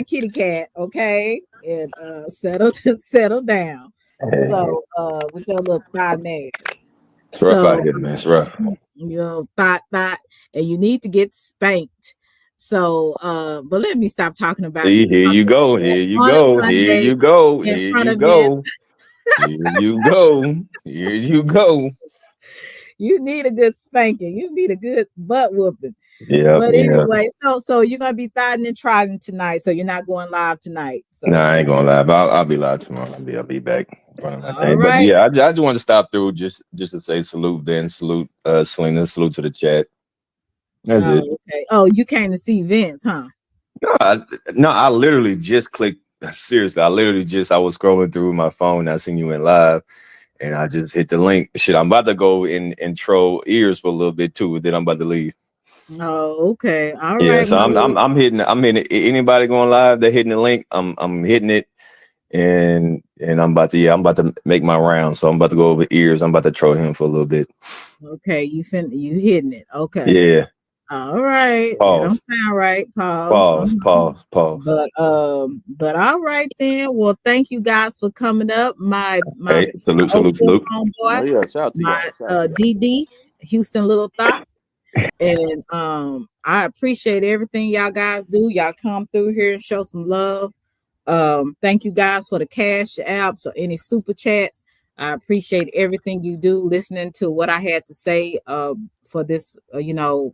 Speaker 2: kitty cat. Okay, and settle settle down.
Speaker 8: Hey,
Speaker 2: So with your little thigh nails.
Speaker 8: it's rough out
Speaker 2: So
Speaker 8: here, man. It's rough.
Speaker 2: thought, and you need to get spanked. So but let me stop talking about
Speaker 8: See, here you go. Here you
Speaker 2: on a
Speaker 8: go. Here
Speaker 2: Sunday
Speaker 8: you go.
Speaker 2: in
Speaker 8: Here
Speaker 2: front
Speaker 8: you
Speaker 2: of Vince.
Speaker 8: go. Here you go. Here you go.
Speaker 2: You need a good spanking. You need a good butt whooping.
Speaker 8: Yep,
Speaker 2: But
Speaker 8: yeah.
Speaker 2: anyway, so you're gonna be thotting and trotting tonight. So you're not going live tonight.
Speaker 8: Nah,
Speaker 2: So
Speaker 8: I ain't gonna lie. But I'll be live tomorrow. I'll be back running my
Speaker 2: all
Speaker 8: thing. But
Speaker 2: right.
Speaker 8: yeah, I just want to stop through just to say salute, Ben, salute, Selena, salute to the chat. That's it.
Speaker 2: Oh, okay. Oh, you came to see Vince, huh?
Speaker 8: No, I literally just clicked. Seriously, I was scrolling through my phone. I seen you in live, and I just hit the link. Shit, I'm about to go and troll ears for a little bit too. Then I'm about to leave.
Speaker 2: Oh, okay. All
Speaker 8: Yeah,
Speaker 2: right,
Speaker 8: so
Speaker 2: my
Speaker 8: I'm
Speaker 2: little.
Speaker 8: I'm I'm hitting I'm hitting it. Anybody going live? They're hitting the link. I'm hitting it, and I'm about to make my round. So I'm about to go over ears. I'm about to troll him for a little bit.
Speaker 2: Okay, you hitting it. Okay.
Speaker 8: Yeah.
Speaker 2: All right. That don't
Speaker 8: Pause.
Speaker 2: sound right. Pause.
Speaker 8: Pause. Pause. Pause.
Speaker 2: But all right then. Well, thank you guys for coming up. My
Speaker 8: Hey, salute,
Speaker 2: old
Speaker 8: salute, salute.
Speaker 6: Oh
Speaker 2: homeboy,
Speaker 6: yeah, shout out to
Speaker 2: my
Speaker 6: y'all. Shout out to y'all.
Speaker 2: DD, Houston Little Thought. And I appreciate everything y'all guys do. Y'all come through here and show some love. Thank you guys for the cash apps or any super chats. I appreciate everything you do, listening to what I had to say for this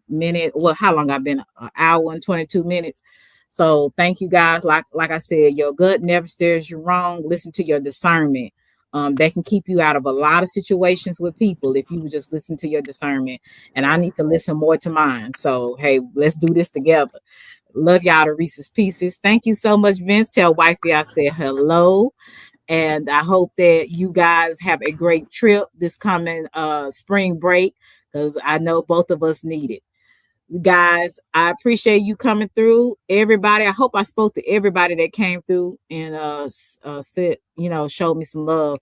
Speaker 2: minute. Well, how long I've been? An hour and 22 minutes. So thank you guys. Like I said, your gut never steers you wrong. Listen to your discernment. that can keep you out of a lot of situations with people if you would just listen to your discernment. And I need to listen more to mine. So, hey, let's do this together. Love y'all to Reese's Pieces. Thank you so much, Vince. Tell wifey I said hello. And I hope that you guys have a great trip this coming spring break, because I know both of us need it. Guys, I appreciate you coming through. Everybody, I hope I spoke to everybody that came through and said, showed me some love.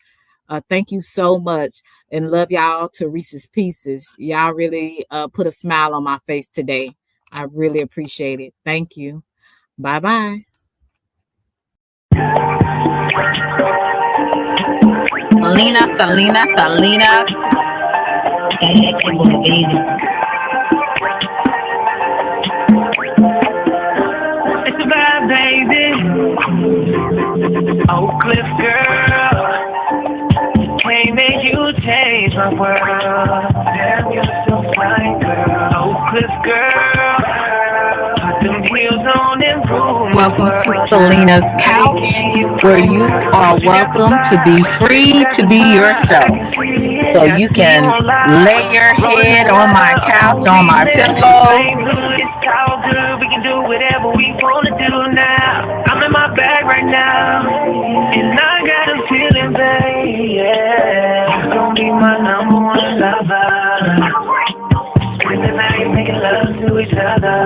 Speaker 2: Thank you so much, and love y'all to Reese's Pieces. Y'all really put a smile on my face today. I really appreciate it. Thank you. Bye-bye.
Speaker 9: Selena.
Speaker 1: It's a vibe, baby. Oak Cliff girl. Can't make you change my world. Damn, you're so fine, girl. Oak Cliff girl. Put them heels on and prove.
Speaker 9: Welcome to Selena's Couch, where you are welcome to be free to be yourself. So you can lay your head on my couch, on my pillows.
Speaker 1: It's all good, we can do whatever we wanna do now. I'm in my bag right now, and I got a feeling, babe, yeah. You're gonna be my number one lover. Spend the night making love to each other,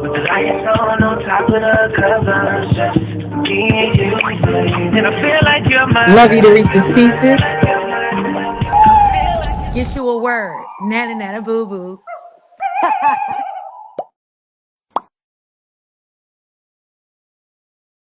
Speaker 1: with the lights on top of the covers, just me and you, babe. And I feel like you're my
Speaker 2: Love you to Reese's Pieces.
Speaker 3: Get you a word. Nana boo boo.